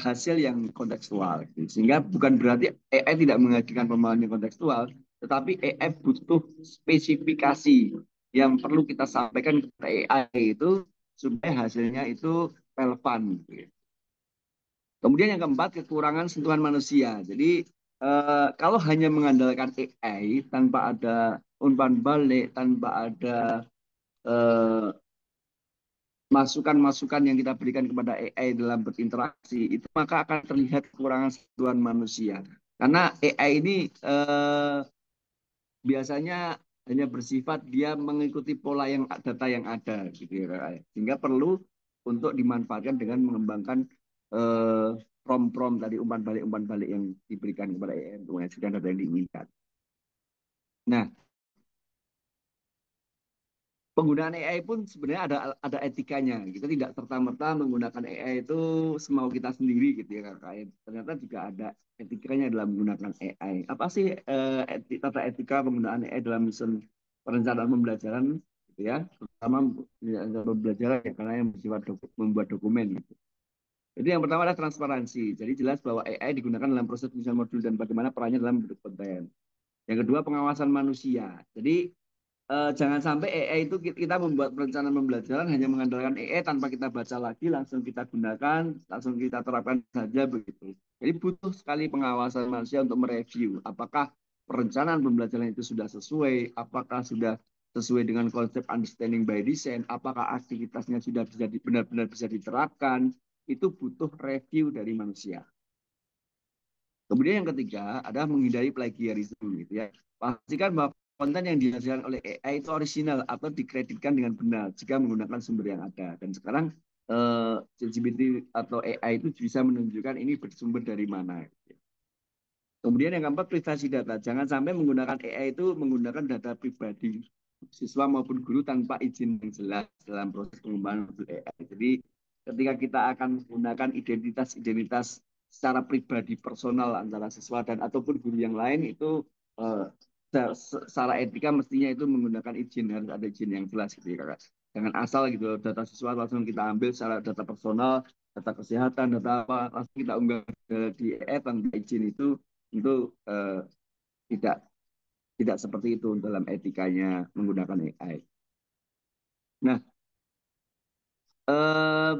hasil yang kontekstual. Gitu. Sehingga bukan berarti AI tidak menghasilkan pemahaman yang kontekstual, tetapi AI butuh spesifikasi yang perlu kita sampaikan kepada AI itu supaya hasilnya itu relevan. Gitu. Kemudian yang keempat, kekurangan sentuhan manusia. Jadi kalau hanya mengandalkan AI tanpa ada umpan balik, tanpa ada eh, masukan-masukan yang kita berikan kepada AI dalam berinteraksi, itu maka akan terlihat kekurangan sentuhan manusia. Karena AI ini biasanya hanya bersifat dia mengikuti pola yang data yang ada, gitu ya. Sehingga perlu untuk dimanfaatkan dengan mengembangkan eh, prompt-prompt tadi umpan balik yang diberikan kepada AI untuk menghasilkan data yang diinginkan. Nah, penggunaan AI pun sebenarnya ada etikanya. Kita tidak serta-merta menggunakan AI itu semau kita sendiri gitu ya kakak. Ternyata juga ada etikanya dalam menggunakan AI. Apa sih tata etika penggunaan AI dalam misi perencanaan pembelajaran gitu ya, terutama perencanaan pembelajaran ya, karena yang bersifat membuat dokumen gitu. Jadi yang pertama adalah transparansi. Jadi jelas bahwa AI digunakan dalam proses penyusunan modul dan bagaimana perannya dalam bentuk konten. Yang kedua pengawasan manusia. Jadi jangan sampai AI itu kita membuat perencanaan pembelajaran hanya mengandalkan AI tanpa kita baca lagi, langsung kita gunakan, langsung kita terapkan saja begitu. Jadi butuh sekali pengawasan manusia untuk mereview apakah perencanaan pembelajaran itu sudah sesuai, apakah sudah sesuai dengan konsep understanding by design, apakah aktivitasnya sudah bisa benar-benar bisa diterapkan, itu butuh review dari manusia. Kemudian yang ketiga adalah menghindari plagiarisme gitu ya. Pastikan bahwa konten yang dihasilkan oleh AI itu original atau dikreditkan dengan benar jika menggunakan sumber yang ada. Dan sekarang ChatGPT atau AI itu bisa menunjukkan ini bersumber dari mana. Kemudian yang keempat, privasi data. Jangan sampai menggunakan AI itu menggunakan data pribadi siswa maupun guru tanpa izin yang jelas dalam proses pengembangan AI. Jadi ketika kita akan menggunakan identitas-identitas secara pribadi personal antara siswa dan ataupun guru yang lain itu eh, secara etika mestinya itu menggunakan izin, harus ada izin yang jelas gitu ya kakak. Jangan asal gitu data siswa langsung kita ambil secara data personal, data kesehatan, data apa langsung kita unggah di AI tanpa izin itu tidak tidak seperti itu dalam etikanya menggunakan AI. Nah, eh,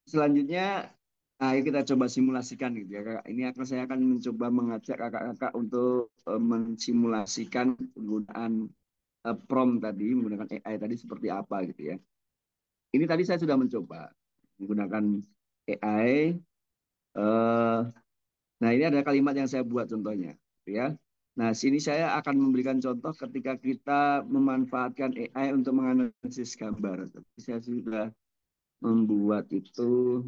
selanjutnya, ayo kita coba simulasikan gitu ya, Kakak. Ini saya akan mencoba mengajak kakak-kakak untuk mensimulasikan penggunaan prompt tadi, menggunakan AI tadi seperti apa gitu ya. Ini tadi saya sudah mencoba menggunakan AI. Eh, nah, ini ada kalimat yang saya buat contohnya, gitu ya. Nah, sini saya akan memberikan contoh ketika kita memanfaatkan AI untuk menganalisis gambar. Tapi saya sudah membuat itu.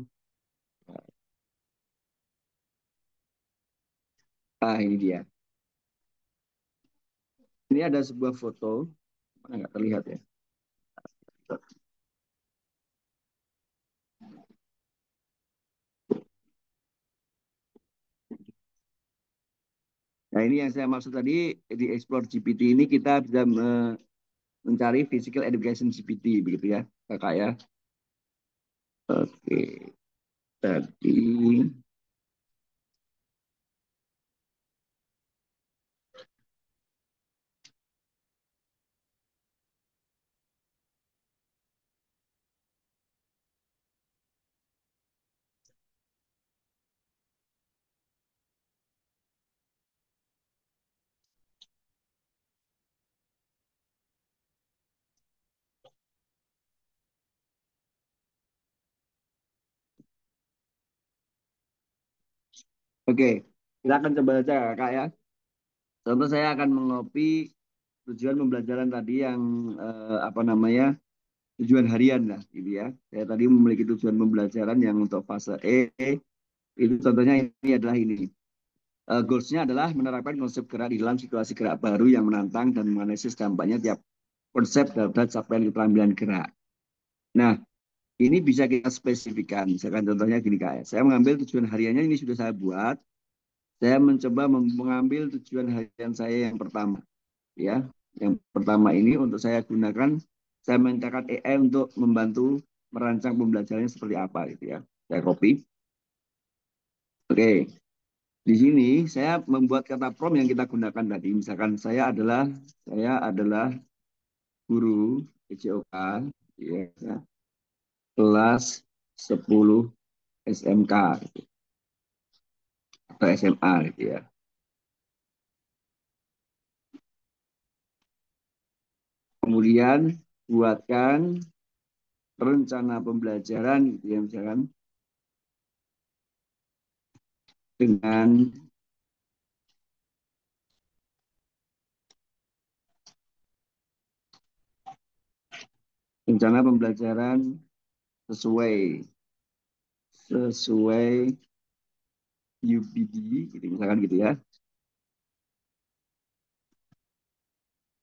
Ah, ini dia. Ini ada sebuah foto, mana nggak terlihat ya. Nah, ini yang saya maksud tadi di Explore GPT ini kita bisa mencari Physical Education GPT, begitu ya, kakak ya. Oke, tadi. Oke, kita akan coba saja kakak ya. Contoh saya akan mengopi tujuan pembelajaran tadi yang apa namanya tujuan harian lah gitu ya. Saya tadi memiliki tujuan pembelajaran yang untuk fase E, itu contohnya ini adalah ini. Goals-nya adalah menerapkan konsep gerak di dalam situasi gerak baru yang menantang dan menganalisis dampaknya tiap konsep terhadap capaian keterampilan gerak. Nah, ini bisa kita spesifikkan. Misalkan contohnya gini kak, saya mengambil tujuan hariannya ini sudah saya buat. Saya mencoba mengambil tujuan harian saya yang pertama, ya. Yang pertama ini untuk saya gunakan, saya mintakan AI untuk membantu merancang pembelajarannya seperti apa gitu ya. Saya copy. Oke, di sini saya membuat kata prompt yang kita gunakan tadi. Misalkan saya adalah guru PJOK ya, kelas 10 SMK gitu, atau SMA gitu ya. Kemudian buatkan rencana pembelajaran gitu ya, misalkan dengan rencana pembelajaran sesuai sesuai UPD gitu misalkan gitu ya,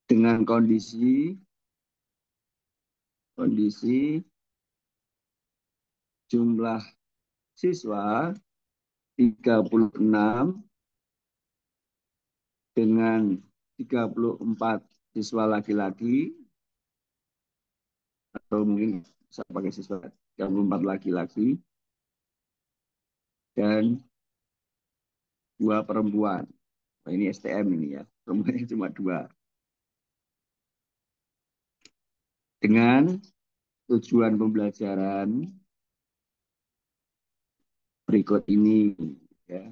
dengan kondisi jumlah siswa 36 dengan 34 siswa laki-laki, atau mungkin bisa pakai siswa 34 laki-laki dan 2 perempuan. Nah, ini STM ini ya, perempuannya cuma 2. Dengan tujuan pembelajaran berikut ini ya.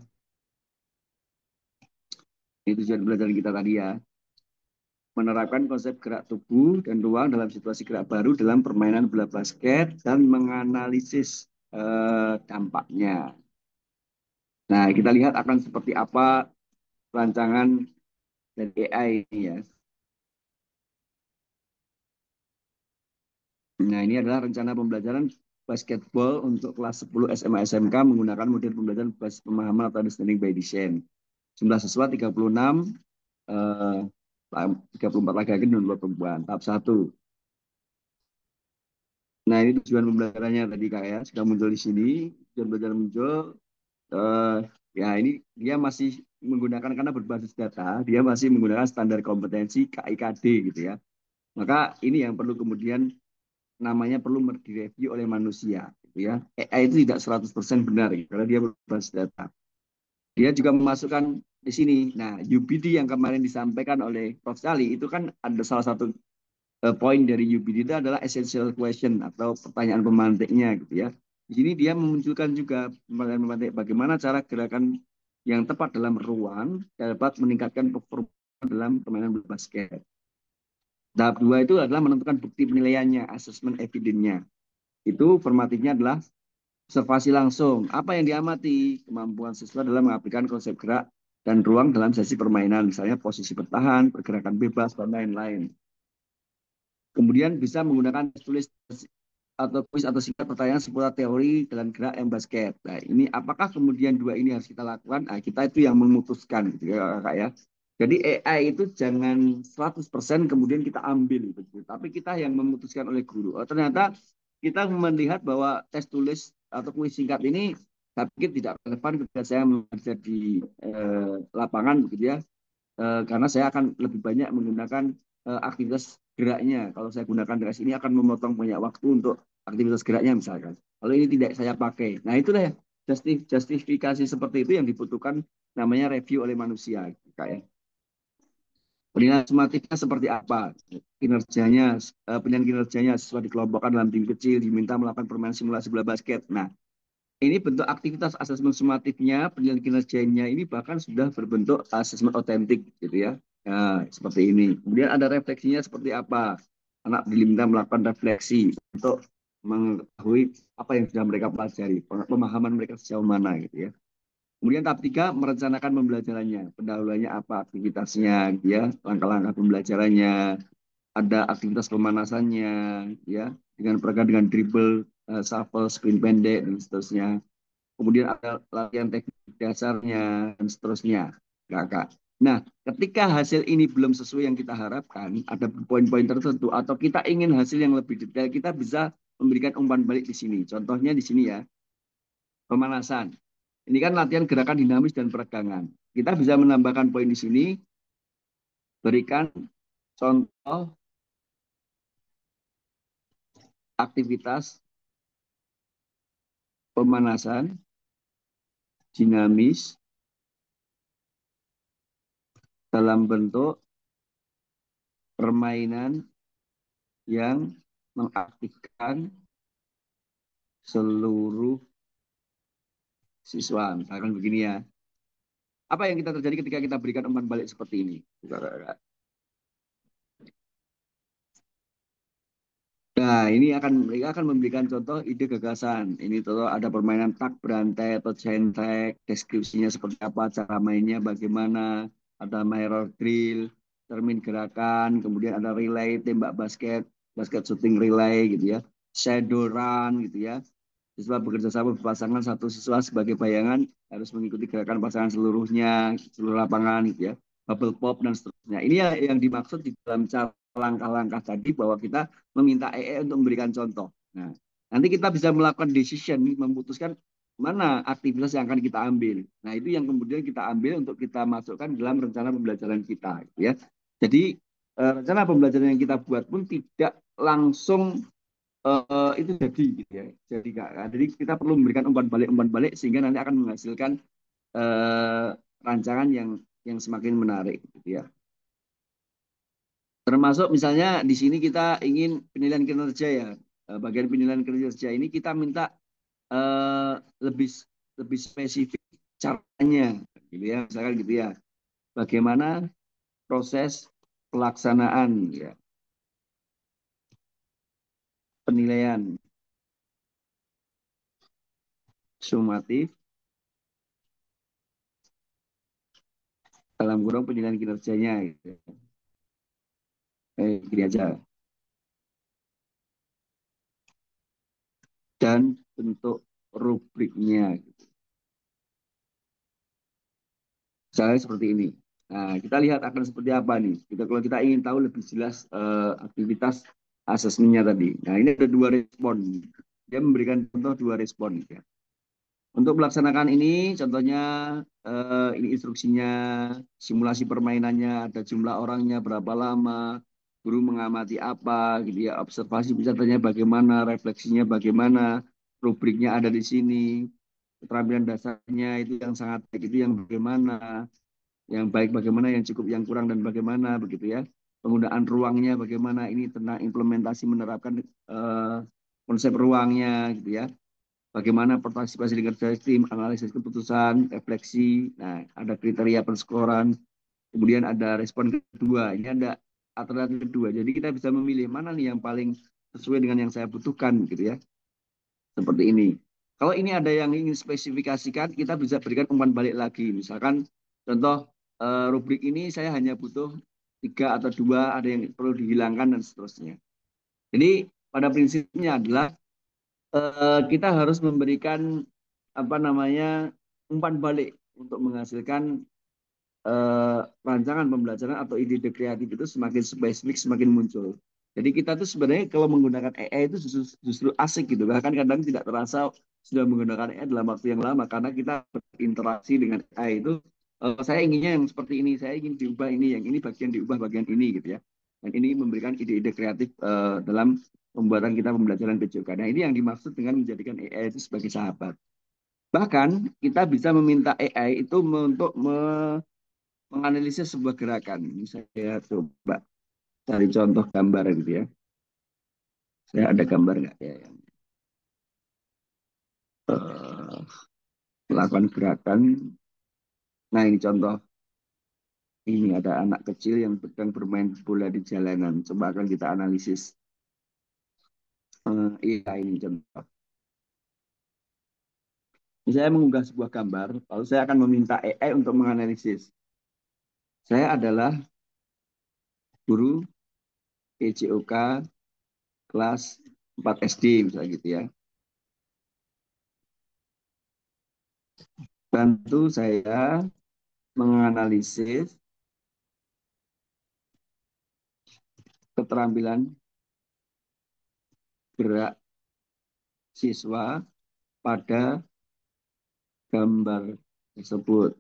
Ini tujuan pembelajaran kita tadi ya. Menerapkan konsep gerak tubuh dan ruang dalam situasi gerak baru dalam permainan bola basket dan menganalisis dampaknya. Nah, kita lihat akan seperti apa rancangan dari AI ini ya. Nah, ini adalah rencana pembelajaran basketball untuk kelas 10 SMA SMK menggunakan model pembelajaran basis pemahaman atau understanding by design. Jumlah siswa 36, eh, 34 laki-laki dan 2 perempuan. Tahap 1. Nah, ini tujuan pembelajarannya tadi Kak ya, sudah muncul di sini. Tujuan belajar muncul, eh, ya ini dia masih menggunakan, karena berbasis data, dia masih menggunakan standar kompetensi KIKD gitu ya. Maka ini yang perlu kemudian namanya perlu direview oleh manusia gitu ya. AI itu tidak 100% benar ya, karena dia berbasis data. Dia juga memasukkan di sini. Nah, UPD yang kemarin disampaikan oleh Prof. Sali itu kan ada salah satu poin dari UPD itu adalah essential question atau pertanyaan pemantiknya gitu ya. Di sini dia memunculkan juga pertanyaan pemantik bagaimana cara gerakan yang tepat dalam ruang dapat meningkatkan performa dalam permainan bola basket. Tahap 2 itu adalah menentukan bukti penilaiannya, assessment evidence-nya. Itu formatifnya adalah observasi langsung. Apa yang diamati? Kemampuan siswa dalam mengaplikasikan konsep gerak dan ruang dalam sesi permainan, misalnya posisi bertahan, pergerakan bebas, dan lain-lain. Kemudian bisa menggunakan tulis atau kuis atau singkat pertanyaan seputar teori dan gerak yang basket. Nah, ini apakah kemudian dua ini harus kita lakukan? Nah, kita itu yang memutuskan gitu ya, Kak ya. Jadi AI itu jangan 100% kemudian kita ambil gitu. Tapi kita yang memutuskan oleh guru. Oh, ternyata kita melihat bahwa tes tulis atau kuis singkat ini saya pikir tidak relevan ketika saya mengajar di lapangan begitu ya. Karena saya akan lebih banyak menggunakan aktivitas geraknya. Kalau saya gunakan deras ini akan memotong banyak waktu untuk aktivitas geraknya misalkan. Kalau ini tidak saya pakai. Nah itulah ya justifikasi seperti itu yang dibutuhkan namanya review oleh manusia. Kayak penilaian sumatifnya seperti apa? Kinerjanya, penilaian kinerjanya sesuai dikelompokkan dalam tim kecil, diminta melakukan permainan simulasi bola basket. Nah, ini bentuk aktivitas asesmen sumatifnya, penilaian kinerjanya ini bahkan sudah berbentuk asesmen otentik gitu ya. Nah, seperti ini. Kemudian ada refleksinya seperti apa? Anak diminta melakukan refleksi untuk mengetahui apa yang sudah mereka pelajari, pemahaman mereka sejauh mana gitu ya. Kemudian tahap 3 merencanakan pembelajarannya, pendahuluannya apa aktivitasnya, gitu ya, langkah-langkah pembelajarannya, ada aktivitas pemanasannya, ya, dengan program dengan dribble, shuffle, sprint pendek dan seterusnya. Kemudian ada latihan teknik dasarnya dan seterusnya, Kak. Nah, ketika hasil ini belum sesuai yang kita harapkan, ada poin-poin tertentu atau kita ingin hasil yang lebih detail, kita bisa memberikan umpan balik di sini. Contohnya di sini ya, pemanasan. Ini kan latihan gerakan dinamis dan peregangan. Kita bisa menambahkan poin di sini, berikan contoh aktivitas pemanasan dinamis dalam bentuk permainan yang mengaktifkan seluruh siswa. Misalkan begini ya. Apa yang kita terjadi ketika kita berikan umpan balik seperti ini? Nah, ini akan mereka akan memberikan contoh ide gagasan. Ini contoh ada permainan tak berantai atau centek, deskripsinya seperti apa, cara mainnya bagaimana, ada mirror drill, termin gerakan, kemudian ada relay tembak basket, basket shooting relay gitu ya, shadow run gitu ya. Siswa bekerja sama berpasangan, satu siswa sebagai bayangan harus mengikuti gerakan pasangan seluruhnya, seluruh lapangan gitu ya. Bubble pop dan seterusnya. Ini yang dimaksud di dalam cara langkah-langkah tadi bahwa kita meminta EE untuk memberikan contoh. Nah, nanti kita bisa melakukan decision, memutuskan mana aktivitas yang akan kita ambil. Nah, itu yang kemudian kita ambil untuk kita masukkan dalam rencana pembelajaran kita, gitu ya. Jadi rencana pembelajaran yang kita buat pun tidak langsung itu jadi gitu ya. Jadi Kak, jadi kita perlu memberikan umpan balik sehingga nanti akan menghasilkan eh, rancangan yang semakin menarik gitu ya. Termasuk misalnya di sini kita ingin penilaian kinerja ya. Bagian penilaian kinerja ini kita minta eh, lebih lebih spesifik caranya gitu ya. Misalkan gitu ya. Bagaimana proses pelaksanaan ya penilaian sumatif, dalam kurung penilaian kinerjanya gitu. Gini aja. Dan bentuk rubriknya. Misalnya seperti ini. Nah, kita lihat akan seperti apa nih. Kalau kita ingin tahu lebih jelas aktivitas asesmennya tadi. Nah, ini ada dua respon. Dia memberikan contoh dua respon. Ya. Untuk melaksanakan ini, contohnya ini instruksinya, simulasi permainannya, ada jumlah orangnya, berapa lama, guru mengamati apa, gitu ya, observasi pesertanya bagaimana, refleksinya bagaimana, rubriknya ada di sini, keterampilan dasarnya itu yang sangat baik itu yang bagaimana, yang baik bagaimana, yang cukup, yang kurang dan bagaimana, begitu ya. Penggunaan ruangnya bagaimana, ini tentang implementasi menerapkan konsep ruangnya, gitu ya. Bagaimana partisipasi dengan tim, analisis keputusan, refleksi. Nah, ada kriteria penskoran. Kemudian ada respon kedua. Ini ada alternatif kedua. Jadi kita bisa memilih mana nih yang paling sesuai dengan yang saya butuhkan, gitu ya. Seperti ini. Kalau ini ada yang ingin spesifikasikan, kita bisa berikan umpan balik lagi. Misalkan contoh rubrik ini saya hanya butuh 3 atau 2, ada yang perlu dihilangkan dan seterusnya. Jadi pada prinsipnya adalah kita harus memberikan apa namanya umpan balik untuk menghasilkan rancangan pembelajaran atau ide-ide kreatif itu semakin spesifik, semakin muncul. Jadi kita tuh sebenarnya kalau menggunakan AI itu justru asik gitu. Bahkan kadang tidak terasa sudah menggunakan AI dalam waktu yang lama karena kita berinteraksi dengan AI itu. Saya inginnya yang seperti ini, saya ingin diubah ini, yang ini bagian diubah bagian ini gitu ya. Dan ini memberikan ide-ide kreatif dalam pembuatan kita pembelajaran PJOK. Nah ini yang dimaksud dengan menjadikan AI itu sebagai sahabat. Bahkan kita bisa meminta AI itu untuk menganalisis sebuah gerakan. Ini saya coba cari contoh gambar gitu ya. Saya ada gambar nggak ya yang uh, melakukan gerakan. Nah ini contoh. Ini ada anak kecil yang sedang bermain bola di jalanan. Coba akan kita analisis. Iya ini contoh. Ini saya mengunggah sebuah gambar, lalu saya akan meminta AI untuk menganalisis. Saya adalah guru PJOK kelas 4 SD misalnya gitu ya. Bantu saya menganalisis keterampilan gerak siswa pada gambar tersebut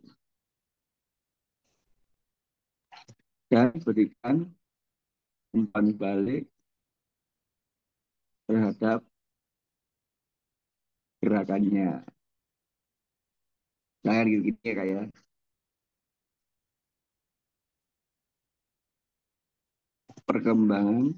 dan berikan umpan balik terhadap gerakannya. Nah, gitu ya kayak perkembangan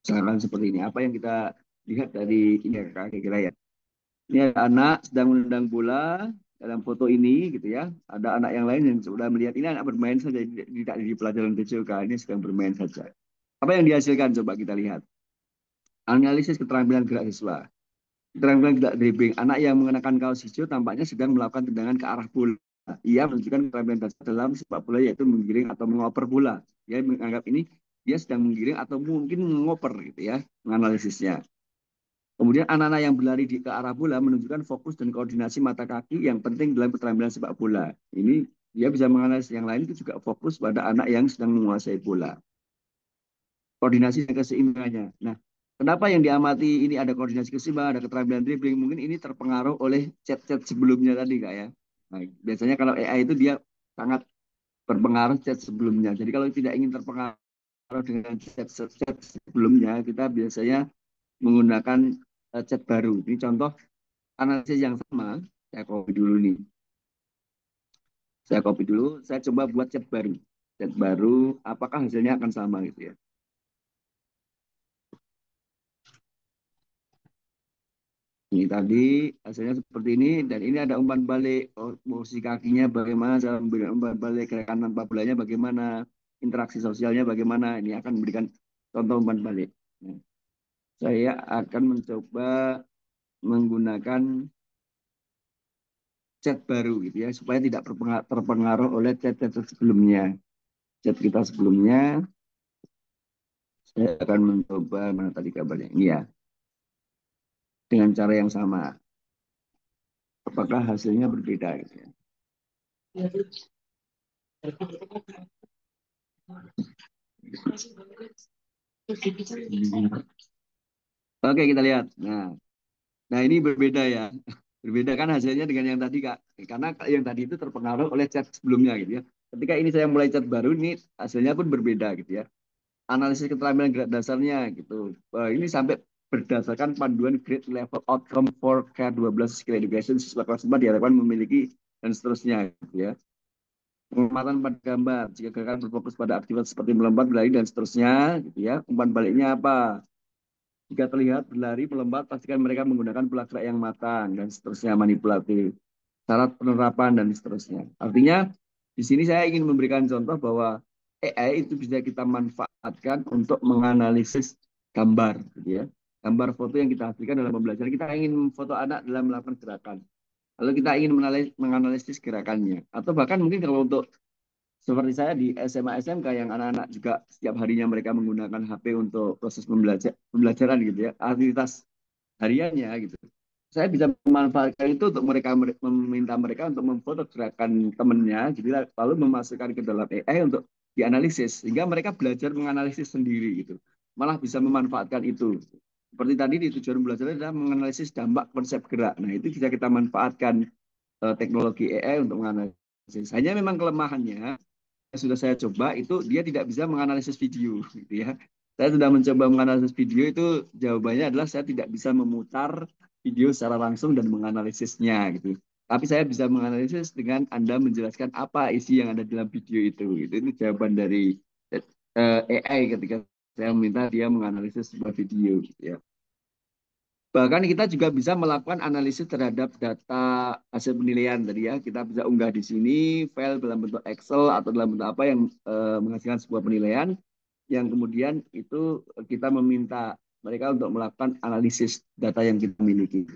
misalkan seperti ini. Apa yang kita lihat dari ini ya kira-kira ya. Ini ada anak sedang menendang bola dalam foto ini gitu ya. Ada anak yang lain yang sudah melihat ini anak bermain saja tidak di pelajaran TCOK ini sedang bermain saja. Apa yang dihasilkan coba kita lihat. Analisis keterampilan gerak siswa. Keterampilan gerak dribbling. Anak yang mengenakan kaos hijau tampaknya sedang melakukan tendangan ke arah bola. Ia menunjukkan keterampilan dasar dalam sepak bola yaitu menggiring atau mengoper bola. Dia menganggap ini dia sedang menggiring atau mungkin mengoper gitu ya, menganalisisnya. Kemudian anak-anak yang berlari ke arah bola menunjukkan fokus dan koordinasi mata kaki yang penting dalam keterampilan sepak bola. Ini dia bisa menganalisis yang lain itu juga fokus pada anak yang sedang menguasai bola. Koordinasi dan keseimbangannya. Nah, kenapa yang diamati ini ada koordinasi keseimbangan, ada keterampilan dribbling? Mungkin ini terpengaruh oleh chat-chat sebelumnya tadi, Kak ya. Nah, biasanya kalau AI itu dia sangat berpengaruh chat sebelumnya. Jadi kalau tidak ingin terpengaruh dengan chat sebelumnya, kita biasanya menggunakan chat baru. Ini contoh analisis yang sama. Saya copy dulu nih. Saya copy dulu, saya coba buat chat baru. Chat baru, apakah hasilnya akan sama gitu ya. Ini tadi hasilnya seperti ini dan ini ada umpan balik. Oh, posisi kakinya bagaimana, cara memberikan umpan balik, gerakan tanpa bolanya bagaimana, interaksi sosialnya bagaimana. Ini akan memberikan contoh umpan balik. Nah, saya akan mencoba menggunakan chat baru gitu ya supaya tidak terpengaruh oleh chat-chat sebelumnya. Chat kita sebelumnya saya akan mencoba mana tadi kabarnya. Ini ya, dengan cara yang sama. Apakah hasilnya berbeda gitu ya. Oke, kita lihat. Nah, ini berbeda ya. Berbeda kan hasilnya dengan yang tadi, Kak. Karena yang tadi itu terpengaruh oleh chat sebelumnya gitu ya. Ketika ini saya mulai chat baru, ini hasilnya pun berbeda gitu ya. Analisis keterampilan gerak dasarnya gitu. Ini sampai berdasarkan panduan grade level outcome for K12 skill education siswa kelas 4 diharapkan memiliki dan seterusnya gitu ya. Pengamatan pada gambar, jika gerakan berfokus pada aktivitas seperti melompat, berlari, dan seterusnya gitu ya. Umpan baliknya apa? Jika terlihat berlari, melompat, pastikan mereka menggunakan pola gerak yang matang dan seterusnya manipulatif. Syarat penerapan dan seterusnya. Artinya di sini saya ingin memberikan contoh bahwa AI itu bisa kita manfaatkan untuk menganalisis gambar, gitu ya. Gambar foto yang kita hasilkan dalam pembelajaran. Kita ingin foto anak dalam melakukan gerakan. Lalu kita ingin menganalisis gerakannya. Atau bahkan mungkin kalau untuk seperti saya di SMA SMK yang anak-anak juga setiap harinya mereka menggunakan HP untuk proses pembelajaran gitu ya, aktivitas hariannya gitu. Saya bisa memanfaatkan itu untuk mereka meminta mereka untuk memfoto gerakan temannya, jadi lalu memasukkan ke dalam AI untuk dianalisis sehingga mereka belajar menganalisis sendiri gitu. Malah bisa memanfaatkan itu. Seperti tadi di tujuan belajar adalah menganalisis dampak konsep gerak. Nah, itu bisa kita manfaatkan teknologi AI untuk menganalisis. Hanya memang kelemahannya sudah saya coba itu dia tidak bisa menganalisis video gitu ya. Saya sudah mencoba menganalisis video itu jawabannya adalah saya tidak bisa memutar video secara langsung dan menganalisisnya gitu. Tapi saya bisa menganalisis dengan Anda menjelaskan apa isi yang ada dalam video itu. Itu jawaban dari AI ketika saya meminta dia menganalisis sebuah video gitu ya. Bahkan kita juga bisa melakukan analisis terhadap data hasil penilaian tadi ya. Kita bisa unggah di sini file dalam bentuk Excel atau dalam bentuk apa yang menghasilkan sebuah penilaian yang kemudian itu kita meminta mereka untuk melakukan analisis data yang kita miliki.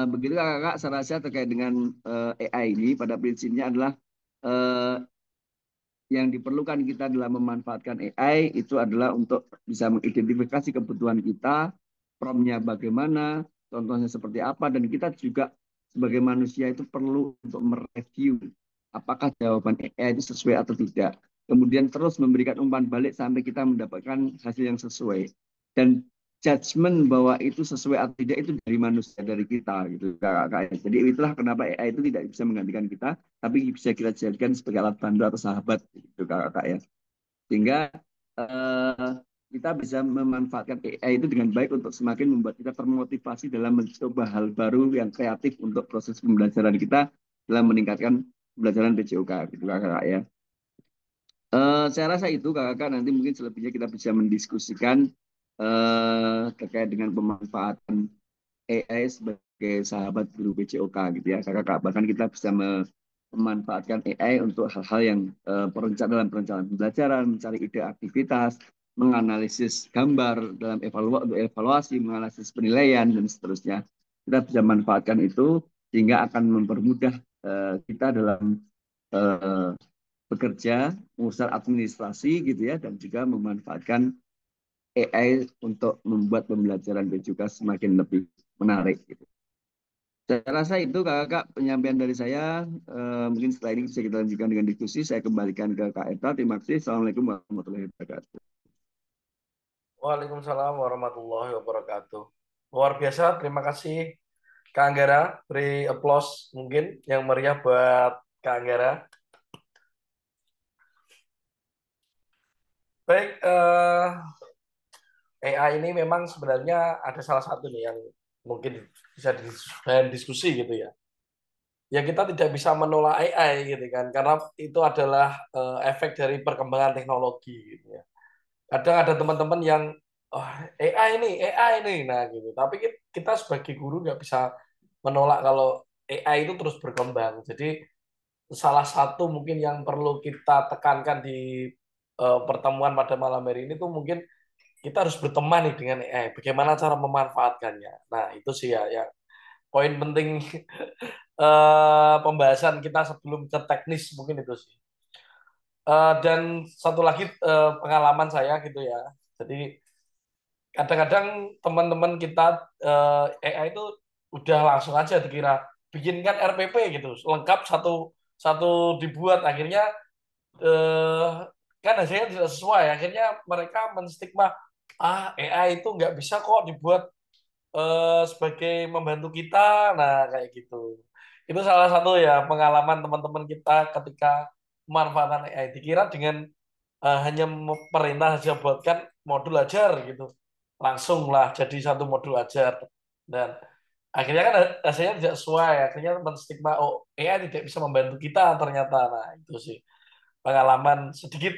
Begitu kakak, saya terkait dengan AI ini pada prinsipnya adalah eh, yang diperlukan kita dalam memanfaatkan AI itu adalah untuk bisa mengidentifikasi kebutuhan kita, prompt-nya bagaimana, contohnya seperti apa, dan kita juga sebagai manusia itu perlu untuk mereview apakah jawaban AI itu sesuai atau tidak. Kemudian terus memberikan umpan balik sampai kita mendapatkan hasil yang sesuai. Dan judgement bahwa itu sesuai atau tidak itu dari manusia, dari kita gitu kakak. Jadi itulah kenapa AI itu tidak bisa menggantikan kita, tapi bisa kita jadikan sebagai alat bantu atau sahabat gitu kakak ya. Sehingga eh, kita bisa memanfaatkan AI itu dengan baik untuk semakin membuat kita termotivasi dalam mencoba hal baru yang kreatif untuk proses pembelajaran kita dalam meningkatkan pembelajaran PJOK gitu kakak ya. Saya rasa itu kakak nanti mungkin selebihnya kita bisa mendiskusikan terkait dengan pemanfaatan AI sebagai sahabat guru PJOK gitu ya kakak. Bahkan kita bisa memanfaatkan AI untuk hal-hal yang dalam perencanaan pembelajaran, mencari ide aktivitas, menganalisis gambar dalam evaluasi, menganalisis penilaian dan seterusnya. Kita bisa manfaatkan itu sehingga akan mempermudah kita dalam eh, bekerja, mengurus administrasi gitu ya, dan juga memanfaatkan AI untuk membuat pembelajaran juga semakin lebih menarik. Gitu. Saya rasa itu kakak penyampaian dari saya. Mungkin setelah ini bisa kita lanjutkan dengan diskusi. Saya kembalikan ke Kak Eta. Terima kasih. Assalamualaikum warahmatullahi wabarakatuh. Waalaikumsalam warahmatullahi wabarakatuh. Luar biasa, terima kasih Kak Anggara. Beri applause mungkin yang meriah buat Kak Anggara. Baik, AI ini memang sebenarnya ada salah satu nih yang mungkin bisa diskusi gitu ya. Ya kita tidak bisa menolak AI gitu kan, karena itu adalah efek dari perkembangan teknologi gitu ya. Kadang ada teman-teman yang oh, AI ini, AI ini, nah gitu. Tapi kita sebagai guru nggak bisa menolak kalau AI itu terus berkembang. Jadi salah satu mungkin yang perlu kita tekankan di pertemuan pada malam hari ini tuh mungkin kita harus berteman nih dengan AI. Bagaimana cara memanfaatkannya? Nah itu sih ya, yang poin penting pembahasan kita sebelum ke teknis mungkin itu sih. Dan satu lagi pengalaman saya gitu ya. Jadi kadang-kadang teman-teman kita AI itu udah langsung aja dikira bikinkan RPP gitu, lengkap satu satu dibuat akhirnya eh, kan hasilnya tidak sesuai. Akhirnya mereka menstigma AI itu nggak bisa kok dibuat sebagai membantu kita. Nah kayak gitu. Itu salah satu ya pengalaman teman-teman kita ketika memanfaatkan AI. Dikira dengan hanya perintah saja buatkan modul ajar gitu. Langsung lah jadi satu modul ajar. Dan akhirnya kan hasilnya tidak sesuai. Akhirnya menstigma, oh AI tidak bisa membantu kita ternyata. Nah itu sih pengalaman sedikit.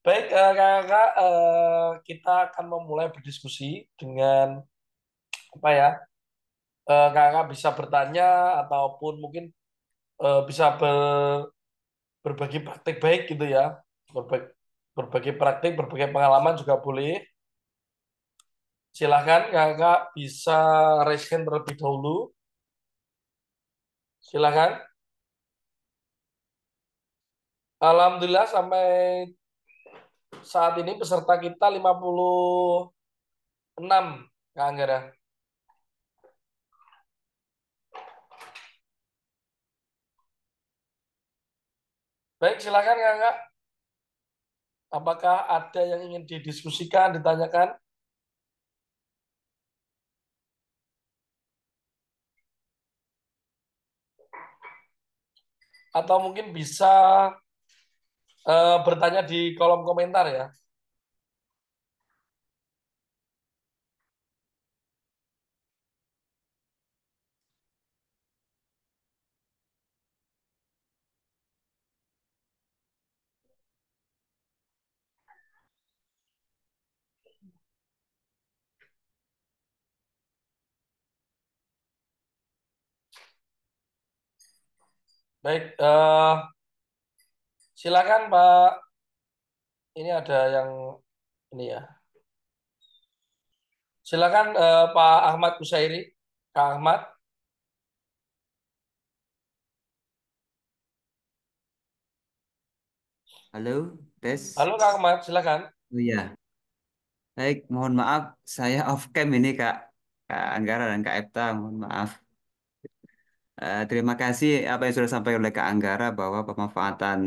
Baik, kakak, kita akan memulai berdiskusi dengan apa ya? Kakak bisa bertanya ataupun mungkin bisa berbagi praktik baik gitu ya. Berbagi, berbagi praktik, berbagi pengalaman juga boleh. Silahkan kakak bisa raise hand terlebih dahulu. Silahkan. Alhamdulillah sampai saat ini peserta kita 56, Kak Anggara. Baik, silahkan kakak. Apakah ada yang ingin didiskusikan, ditanyakan? Atau mungkin bisa bertanya di kolom komentar ya. Baik, silakan Pak. Ini ada yang ini ya. Silakan Pak Ahmad Kusairi. Kak Ahmad. Halo, Tes. Halo Kak Ahmad, silakan. Oh iya, baik. Mohon maaf, saya off cam ini Kak, Kak Anggara dan Kak Epta. Mohon maaf. Terima kasih apa yang sudah disampaikan oleh Kak Anggara bahwa pemanfaatan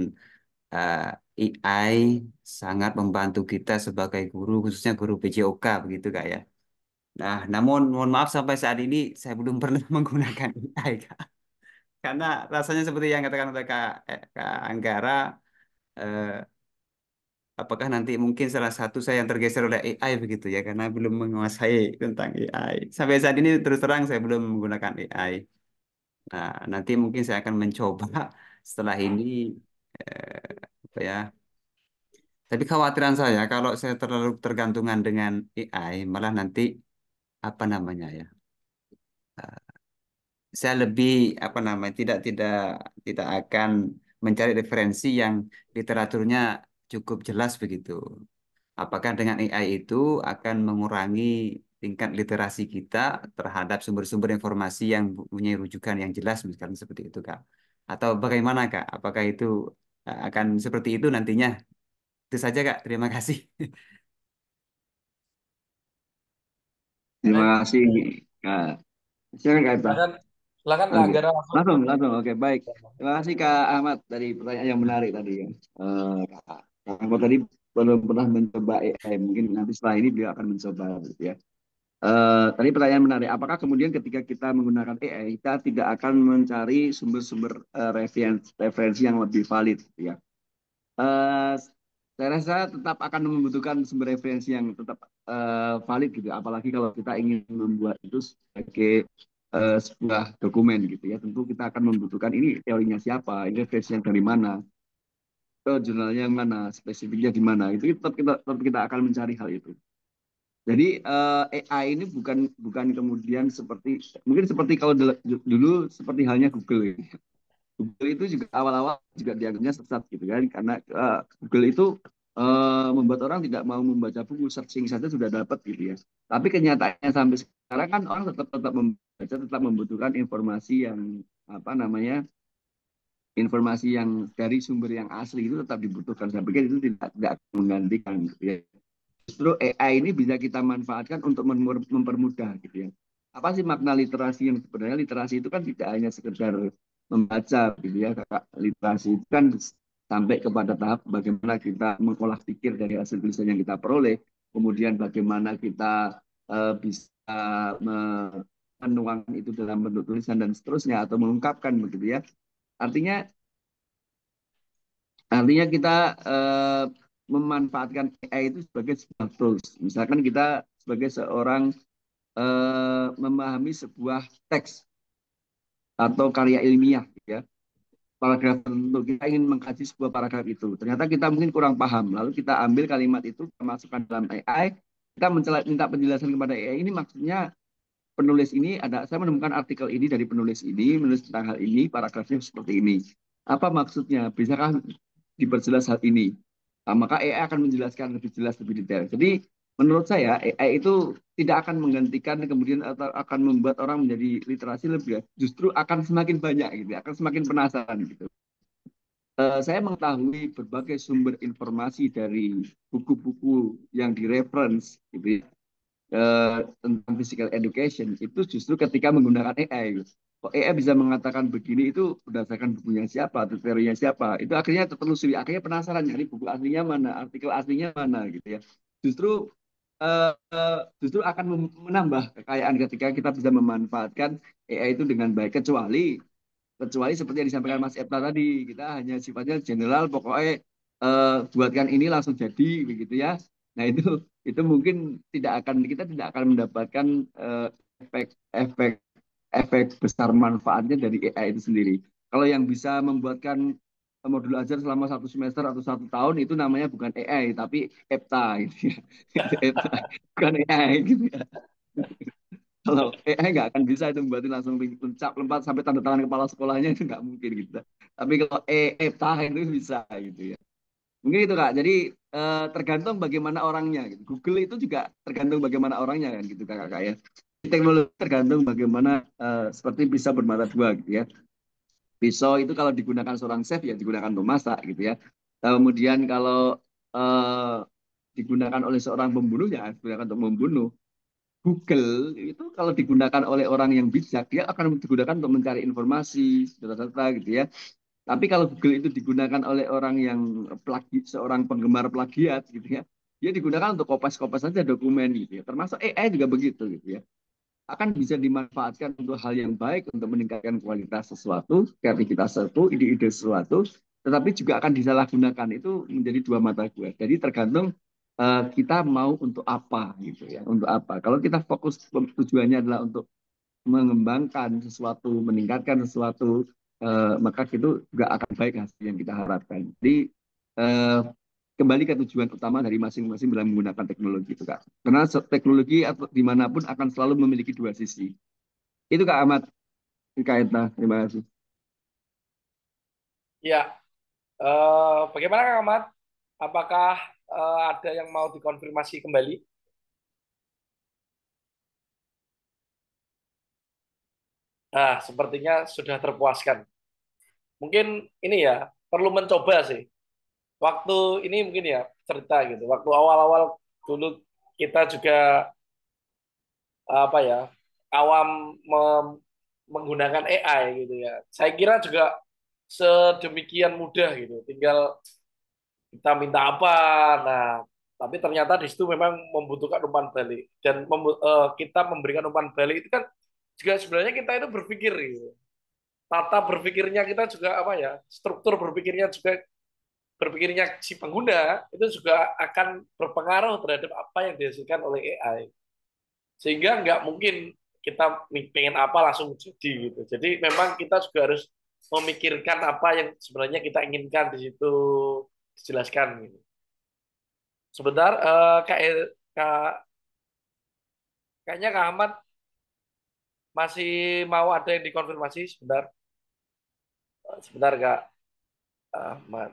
AI sangat membantu kita sebagai guru, khususnya guru PJOK, begitu Kak ya. Nah, namun mohon maaf sampai saat ini saya belum pernah menggunakan AI Kak. Karena rasanya seperti yang katakan oleh Kak Anggara, eh, apakah nanti mungkin salah satu saya yang tergeser oleh AI begitu ya, karena belum menguasai tentang AI. Sampai saat ini terus terang saya belum menggunakan AI. Nah, nanti mungkin saya akan mencoba setelah ini apa ya. Tapi khawatiran saya kalau saya terlalu tergantungan dengan AI, malah nanti apa namanya ya? Saya lebih apa namanya tidak akan mencari referensi yang literaturnya cukup jelas begitu. Apakah dengan AI itu akan mengurangi tingkat literasi kita terhadap sumber-sumber informasi yang punya rujukan yang jelas, misalnya seperti itu, Kak? Atau bagaimana, Kak? Apakah itu akan seperti itu nantinya? Itu saja, Kak. Terima kasih. Terima Baik, kasih. Kak. Silakan Kak Ipta. silakan. Silakan Kak Oke, Anggara langsung. langsung, langsung. Oke, baik. Terima kasih Kak Ahmad dari pertanyaan yang menarik tadi ya. Kak Ahmad tadi belum pernah mencoba AI, mungkin nanti setelah ini dia akan mencoba gitu ya. Tadi pertanyaan menarik, apakah kemudian ketika kita menggunakan AI, kita tidak akan mencari sumber-sumber referensi yang lebih valid gitu ya? eh saya rasa tetap akan membutuhkan sumber referensi yang tetap valid gitu. Apalagi kalau kita ingin membuat itu sebagai sebuah dokumen gitu ya. Tentu kita akan membutuhkan ini teorinya siapa, ini referensinya dari mana. jurnalnya yang mana, spesifiknya di mana, itu tetap kita akan mencari hal itu. Jadi AI ini bukan bukan kemudian seperti mungkin seperti kalau dulu seperti halnya Google ya. Google itu juga awal-awal juga dianggapnya sesat gitu kan karena Google itu membuat orang tidak mau membaca buku, searching saja sudah dapat gitu ya. Tapi kenyataannya sampai sekarang kan orang tetap tetap membaca, tetap membutuhkan informasi yang apa namanya, informasi yang dari sumber yang asli itu tetap dibutuhkan. Saya pikir itu tidak akan menggantikan gitu ya. Justru AI ini bisa kita manfaatkan untuk mempermudah gitu ya. Apa sih makna literasi yang sebenarnya? Literasi itu kan tidak hanya sekedar membaca gitu ya, Kakak. Literasi itu kan sampai kepada tahap bagaimana kita mengolah pikir dari hasil tulisan yang kita peroleh, kemudian bagaimana kita bisa menuangkan itu dalam bentuk tulisan dan seterusnya atau mengungkapkan begitu ya. Artinya Artinya kita eh, memanfaatkan AI itu sebagai sebuah tools. Misalkan kita sebagai seorang memahami sebuah teks atau karya ilmiah, ya, paragraf tertentu, kita ingin mengkaji sebuah paragraf itu. Ternyata kita mungkin kurang paham, lalu kita ambil kalimat itu, kita masukkan dalam AI, kita minta penjelasan kepada AI, ini maksudnya penulis ini ada, saya menemukan artikel ini dari penulis ini, menulis tentang hal ini, paragrafnya seperti ini. Apa maksudnya? Bisakah diperjelas hal ini? Nah, maka AI akan menjelaskan lebih jelas, lebih detail. Jadi menurut saya AI itu tidak akan menggantikan kemudian atau akan membuat orang menjadi literasi lebih, justru akan semakin banyak gitu, akan semakin penasaran gitu. Saya mengetahui berbagai sumber informasi dari buku-buku yang direference gitu ya, tentang physical education itu justru ketika menggunakan AI. Kok AI bisa mengatakan begini itu berdasarkan bukunya siapa, tutorialnya siapa. Itu akhirnya tertelusuri, akhirnya penasaran nyari buku aslinya mana, artikel aslinya mana gitu ya. Justru justru akan menambah kekayaan ketika kita bisa memanfaatkan AI itu dengan baik, kecuali seperti yang disampaikan Mas Epta tadi, kita hanya sifatnya general, pokoknya buatkan ini langsung jadi begitu ya. Nah itu mungkin kita tidak akan mendapatkan eh, efek efek efek besar manfaatnya dari AI itu sendiri. Kalau yang bisa membuatkan modul ajar selama 1 semester atau 1 tahun itu namanya bukan AI tapi EPTA gitu ya. Itu EPTA, bukan AI gitu ya. Kalau AI nggak akan bisa itu membuat langsung lencap lompat sampai tanda tangan kepala sekolahnya itu nggak mungkin gitu. Tapi kalau EPTA itu bisa gitu ya. Mungkin itu Kak. Jadi tergantung bagaimana orangnya gitu. Google itu juga tergantung bagaimana orangnya kan gitu Kak ya. Teknologi tergantung bagaimana seperti pisau bermata dua gitu ya. Pisau itu kalau digunakan seorang chef ya digunakan untuk masak gitu ya. Kemudian kalau eh, digunakan oleh seorang pembunuh ya digunakan untuk membunuh. Google itu kalau digunakan oleh orang yang bijak, dia akan digunakan untuk mencari informasi, data-data gitu ya. Tapi kalau Google itu digunakan oleh orang yang seorang penggemar plagiat gitu ya, dia digunakan untuk kopas-kopas saja dokumen gitu ya. Termasuk AI juga begitu gitu ya. Akan bisa dimanfaatkan untuk hal yang baik, untuk meningkatkan kualitas sesuatu, kreativitas sesuatu, ide-ide sesuatu, tetapi juga akan disalahgunakan. Itu menjadi dua mata kuat. Jadi tergantung kita mau untuk apa gitu ya, untuk apa. Kalau kita fokus tujuannya adalah untuk mengembangkan sesuatu, meningkatkan sesuatu, maka itu juga akan baik hasil yang kita harapkan. Jadi eh, kembali ke tujuan utama dari masing-masing dalam menggunakan teknologi itu Kak. Karena teknologi atau dimanapun akan selalu memiliki dua sisi. Itu Kak Ahmad, Kak Eta, terima kasih. Ya, bagaimana Kang Ahmad? Apakah ada yang mau dikonfirmasi kembali? Nah, sepertinya sudah terpuaskan. Mungkin ini ya, perlu mencoba sih. Waktu ini mungkin ya, cerita gitu. Waktu awal-awal dulu kita juga apa ya, awam menggunakan AI gitu ya. Saya kira juga sedemikian mudah gitu. Tinggal kita minta apa. Nah, tapi ternyata di situ memang membutuhkan umpan balik dan kita memberikan umpan balik itu kan juga sebenarnya kita itu berpikir gitu. Tata berpikirnya kita juga apa ya, struktur berpikirnya juga berpikirnya si pengguna itu juga akan berpengaruh terhadap apa yang dihasilkan oleh AI. Sehingga nggak mungkin kita pengen apa langsung jadi gitu. Jadi memang kita juga harus memikirkan apa yang sebenarnya kita inginkan di situ. dijelaskan gitu. Sebentar, Kak, kayaknya Kak Ahmad masih mau ada yang dikonfirmasi sebentar. Sebentar Kak Ahmad.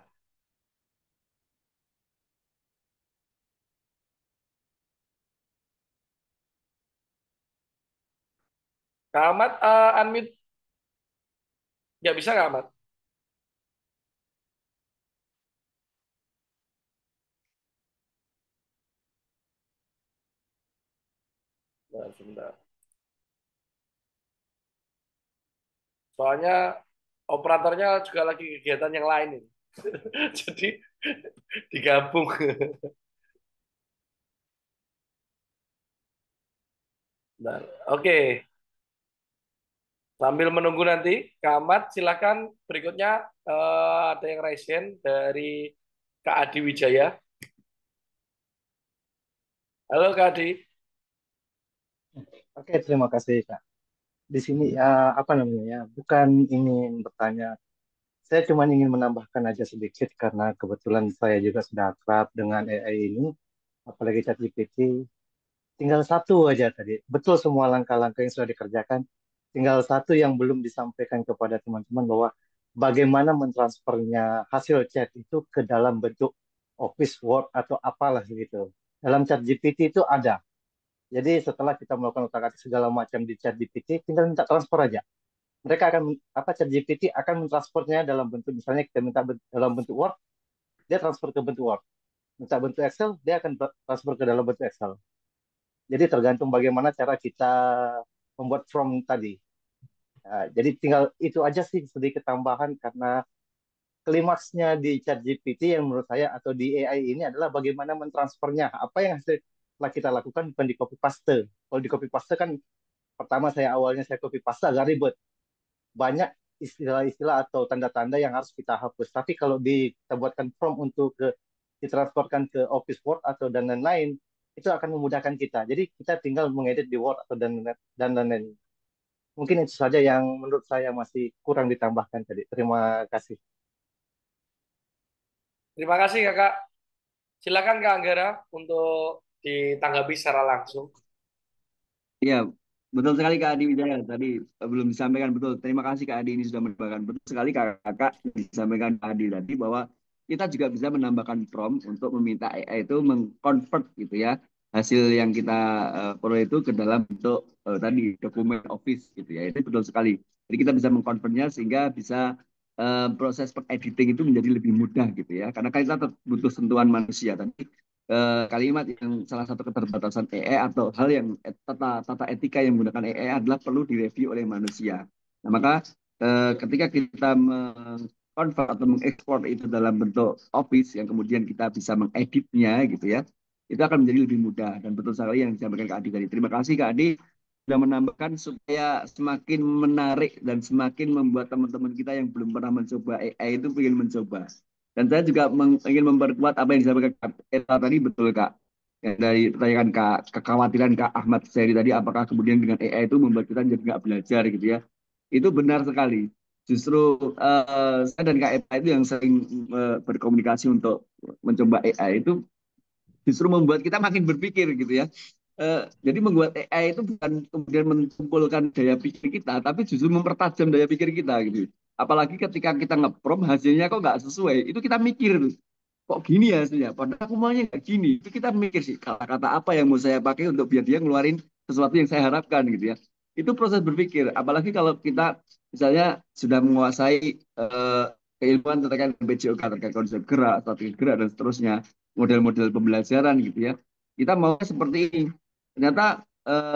Kak Ahmad, unmute. Nggak bisa Kak Ahmad? Nah, sebentar. Soalnya operatornya juga lagi kegiatan yang lain ini. Jadi digabung. Bentar. Oke, sambil menunggu nanti, Kak Ahmad, silakan berikutnya ada yang raise hand dari Kak Adi Wijaya. Halo Kak Adi. Oke, terima kasih, Kak. Di sini apa namanya ya, bukan ingin bertanya. Saya cuma ingin menambahkan aja sedikit karena kebetulan saya juga sudah akrab dengan AI ini, apalagi ChatGPT. Tinggal satu aja tadi. Betul semua langkah-langkah yang sudah dikerjakan. Tinggal satu yang belum disampaikan kepada teman-teman bahwa bagaimana mentransfernya hasil chat itu ke dalam bentuk Office Word atau apalah gitu. Dalam ChatGPT itu ada. Jadi setelah kita melakukan utak-atik segala macam di ChatGPT, tinggal minta transfer aja. Mereka akan apa ChatGPT akan mentransfernya dalam bentuk misalnya kita minta dalam bentuk Word, dia transfer ke bentuk Word. Minta bentuk Excel, dia akan transfer ke dalam bentuk Excel. Jadi tergantung bagaimana cara kita membuat form tadi. Nah, jadi tinggal itu aja sih sedikit tambahan karena klimaksnya di ChatGPT yang menurut saya atau di AI ini adalah bagaimana mentransfernya. Apa yang setelah kita lakukan bukan di copy paste. Kalau di copy paste kan pertama awalnya saya copy paste agak ribet. Banyak istilah-istilah atau tanda-tanda yang harus kita hapus. Tapi kalau kita buatkan prompt untuk ditransferkan ke Office Word atau dan lain-lain, itu akan memudahkan kita. Jadi kita tinggal mengedit di Word atau dan lain-lain. Mungkin itu saja yang menurut saya masih kurang ditambahkan tadi. Terima kasih. Terima kasih Kakak. Silakan Kak Anggara untuk ditanggapi secara langsung. Iya, betul sekali Kak Adi Wijaya. Tadi belum disampaikan betul. Terima kasih Kak Adi ini sudah menambahkan. Betul sekali Kakak disampaikan Kak Adi tadi bahwa kita juga bisa menambahkan prompt untuk meminta AI itu mengconvert gitu ya hasil yang kita peroleh itu ke dalam bentuk tadi dokumen Office gitu ya. Itu betul sekali. Jadi kita bisa mengconvertnya sehingga bisa proses editing itu menjadi lebih mudah gitu ya. Karena kan kita butuh sentuhan manusia tadi kalimat yang salah satu keterbatasan AI atau hal yang tata etika yang menggunakan AI adalah perlu direview oleh manusia. Nah, maka ketika kita mengkonvert atau mengekspor itu dalam bentuk Office yang kemudian kita bisa mengeditnya gitu ya, itu akan menjadi lebih mudah dan betul sekali yang disampaikan Kak Adi tadi. Terima kasih Kak Adi sudah menambahkan supaya semakin menarik dan semakin membuat teman-teman kita yang belum pernah mencoba AI itu ingin mencoba. Dan saya juga ingin memperkuat apa yang disampaikan Kak Eta tadi betul Kak. Ya, dari pertanyaan Kak, kekhawatiran Kak Ahmad Seri tadi, apakah kemudian dengan AI itu membuat kita jadi nggak belajar gitu ya. Itu benar sekali. Justru saya dan Kak Eta itu yang sering berkomunikasi untuk mencoba AI itu justru membuat kita makin berpikir gitu ya. Jadi membuat AI itu bukan kemudian mengumpulkan daya pikir kita, tapi justru mempertajam daya pikir kita gitu. Apalagi ketika kita ngeprom hasilnya kok nggak sesuai, itu kita mikir tuh, kok gini ya hasilnya. Padahal aku maunya nggak gini. Itu kita mikir sih kata-kata apa yang mau saya pakai untuk biar dia ngeluarin sesuatu yang saya harapkan gitu ya. Itu proses berpikir. Apalagi kalau kita misalnya sudah menguasai keilmuan terkait BJOK terkait konsep gerak, strategi gerak dan seterusnya, model-model pembelajaran gitu ya. Kita mau seperti ini. Ternyata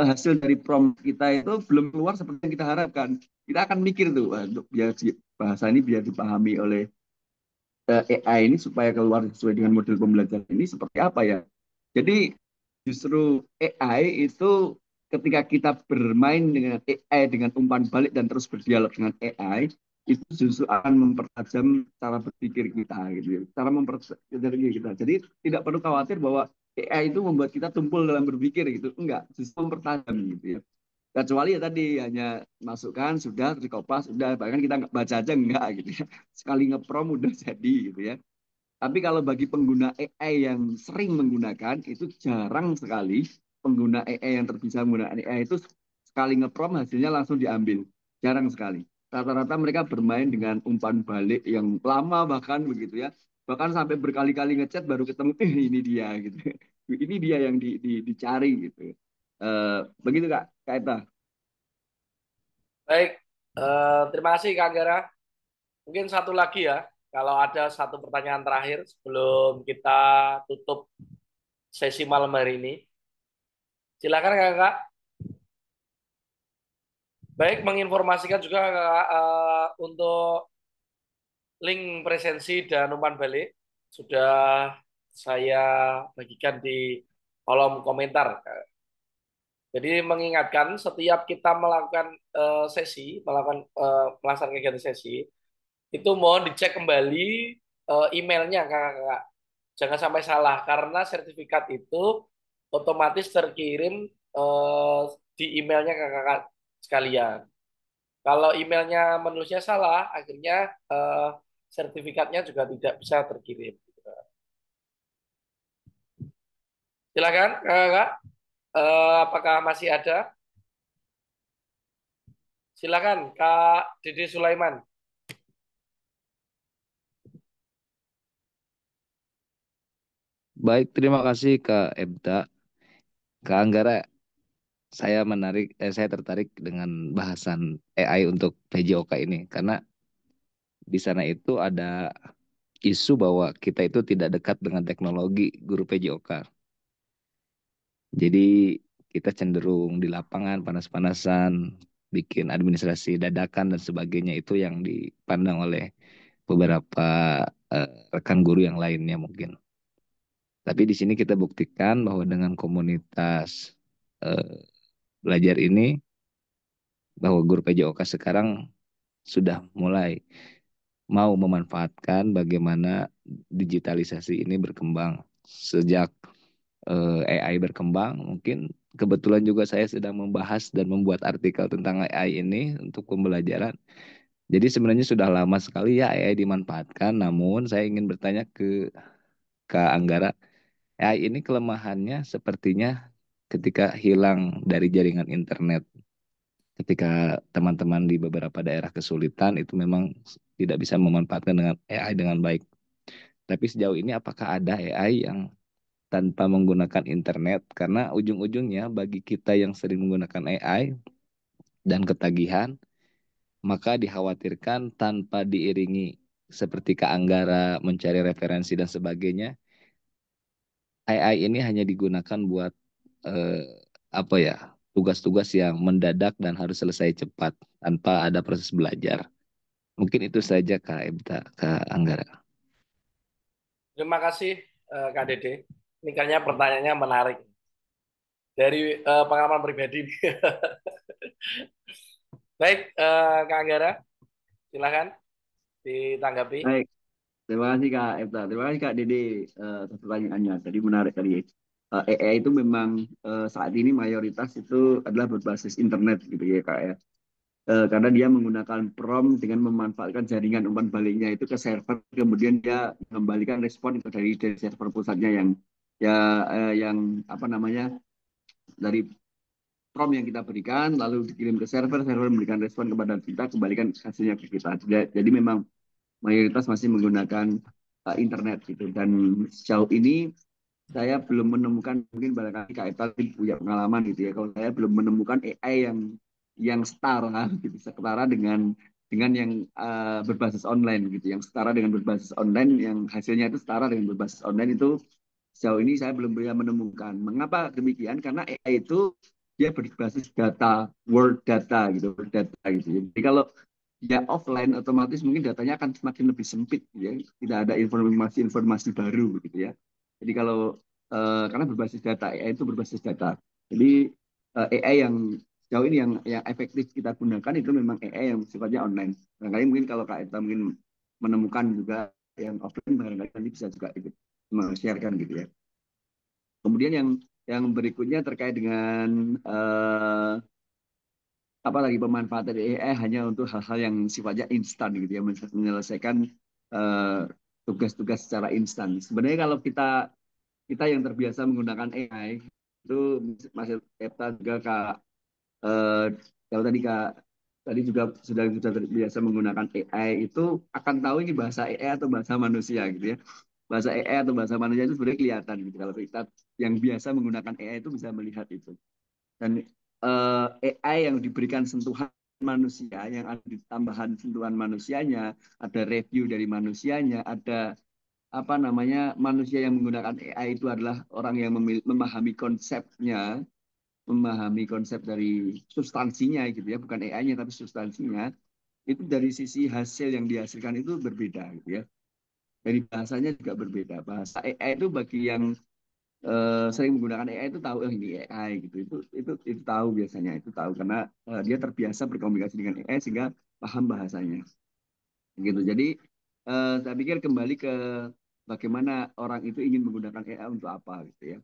hasil dari prompt kita itu belum keluar seperti yang kita harapkan. Kita akan mikir tuh, untuk biar bahasa ini biar dipahami oleh AI ini supaya keluar sesuai dengan model pembelajaran ini seperti apa ya. Jadi justru AI itu ketika kita bermain dengan AI dengan umpan balik dan terus berdialog dengan AI itu justru akan mempertajam cara berpikir kita gitu ya. Cara mempertajam kita. Jadi tidak perlu khawatir bahwa AI itu membuat kita tumpul dalam berpikir gitu. Enggak, justru mempertajam gitu ya. Kecuali ya tadi hanya masukkan sudah terus kopas sudah bahkan kita nggak baca aja enggak gitu ya. Sekali ngeprom udah jadi gitu ya. Tapi kalau bagi pengguna AI yang sering menggunakan, itu jarang sekali pengguna AI yang terbiasa menggunakan AI itu sekali nge-prompt hasilnya langsung diambil. Jarang sekali. Rata-rata mereka bermain dengan umpan balik yang lama bahkan begitu ya. Bahkan sampai berkali-kali ngechat baru ketemu, ini dia gitu. Ini dia yang dicari gitu. Begitu Kak Eta. Baik, terima kasih Kak Gara. Mungkin satu lagi ya, kalau ada satu pertanyaan terakhir sebelum kita tutup sesi malam hari ini. Silakan Kakak. Baik, menginformasikan juga Kakak, untuk link presensi dan umpan balik sudah saya bagikan di kolom komentar. Jadi mengingatkan setiap kita melakukan sesi, melaksanakan kegiatan sesi, itu mohon dicek kembali emailnya kakak. Jangan sampai salah karena sertifikat itu otomatis terkirim di emailnya kakak sekalian. Kalau emailnya menulisnya salah, akhirnya sertifikatnya juga tidak bisa terkirim. Silakan kakak, apakah masih ada? Silakan Kak Dede Sulaiman. Baik, terima kasih Kak Ebda. Kak Anggara, saya tertarik dengan bahasan AI untuk PJOK ini karena di sana itu ada isu bahwa kita itu tidak dekat dengan teknologi guru PJOK. Jadi kita cenderung di lapangan panas-panasan, bikin administrasi dadakan dan sebagainya itu yang dipandang oleh beberapa rekan guru yang lainnya mungkin. Tapi di sini kita buktikan bahwa dengan komunitas eh, belajar ini, bahwa guru PJOK sekarang sudah mulai mau memanfaatkan bagaimana digitalisasi ini berkembang. Sejak AI berkembang, mungkin kebetulan juga saya sedang membahas dan membuat artikel tentang AI ini untuk pembelajaran. Jadi sebenarnya sudah lama sekali ya AI dimanfaatkan, namun saya ingin bertanya ke Kak Anggara, AI ini kelemahannya sepertinya ketika hilang dari jaringan internet. Ketika teman-teman di beberapa daerah kesulitan, itu memang tidak bisa memanfaatkan dengan AI dengan baik. Tapi sejauh ini apakah ada AI yang tanpa menggunakan internet? Karena ujung-ujungnya bagi kita yang sering menggunakan AI dan ketagihan, maka dikhawatirkan tanpa diiringi seperti Kak Anggara mencari referensi dan sebagainya, AI ini hanya digunakan buat eh, apa ya, tugas-tugas yang mendadak dan harus selesai cepat tanpa ada proses belajar. Mungkin itu saja Kak Ebta, Kak Anggara. Terima kasih Kak Dede. Ini kayaknya pertanyaannya menarik dari pengalaman pribadi. Baik, Kak Anggara, silakan ditanggapi. Baik. Terima kasih Kak Epta. Terima kasih Kak Dede atas pertanyaannya. Tadi menarik tadi. AI itu memang saat ini mayoritas itu adalah berbasis internet gitu ya Kak ya. Karena dia menggunakan prompt dengan memanfaatkan jaringan umpan baliknya itu ke server, kemudian dia mengembalikan respon itu dari server pusatnya ya yang apa namanya dari prompt yang kita berikan lalu dikirim ke server, server memberikan respon kepada kita, kembalikan hasilnya ke kita. Jadi memang mayoritas masih menggunakan internet gitu. Dan sejauh ini saya belum menemukan, mungkin barangkali Kak Eta punya pengalaman gitu ya. Kalau saya belum menemukan AI yang setara gitu, setara dengan yang berbasis online gitu, yang setara dengan berbasis online, yang hasilnya itu setara dengan berbasis online itu sejauh ini saya belum bisa menemukan. Mengapa demikian? Karena AI itu dia berbasis data, word data gitu, word data gitu. Jadi kalau ya offline otomatis mungkin datanya akan semakin lebih sempit ya, tidak ada informasi-informasi baru gitu ya. Jadi kalau karena berbasis data, AI itu berbasis data. Jadi AI yang sejauh ini yang efektif kita gunakan itu memang AI yang sifatnya online. Barangkali mungkin kalau Kak Eta mungkin menemukan juga yang offline, barangkali nanti bisa juga ikut share-kan gitu ya. Kemudian yang berikutnya terkait dengan apa lagi pemanfaatan AI hanya untuk hal-hal yang sifatnya instan gitu ya, menyelesaikan eh, tugas-tugas secara instan. Sebenarnya kalau kita kita yang terbiasa menggunakan AI itu Mas Epta juga Kak eh, kalau tadi Kak tadi juga sudah terbiasa menggunakan AI itu akan tahu ini bahasa AI atau bahasa manusia gitu ya. Bahasa AI atau bahasa manusia itu sebenarnya kelihatan gitu. Kalau kita yang biasa menggunakan AI itu bisa melihat itu. Dan AI yang diberikan sentuhan manusia, yang ada di tambahan sentuhan manusianya, ada review dari manusianya, ada apa namanya manusia yang menggunakan AI itu adalah orang yang memahami konsepnya, memahami konsep dari substansinya gitu ya, bukan AI-nya tapi substansinya. Itu dari sisi hasil yang dihasilkan itu berbeda gitu ya. Dari bahasanya juga berbeda. Bahasa AI itu bagi yang sering menggunakan AI itu tahu ini AI gitu. Itu tahu biasanya, itu tahu karena dia terbiasa berkomunikasi dengan AI sehingga paham bahasanya. Gitu. Jadi saya pikir kembali ke bagaimana orang itu ingin menggunakan AI untuk apa gitu ya.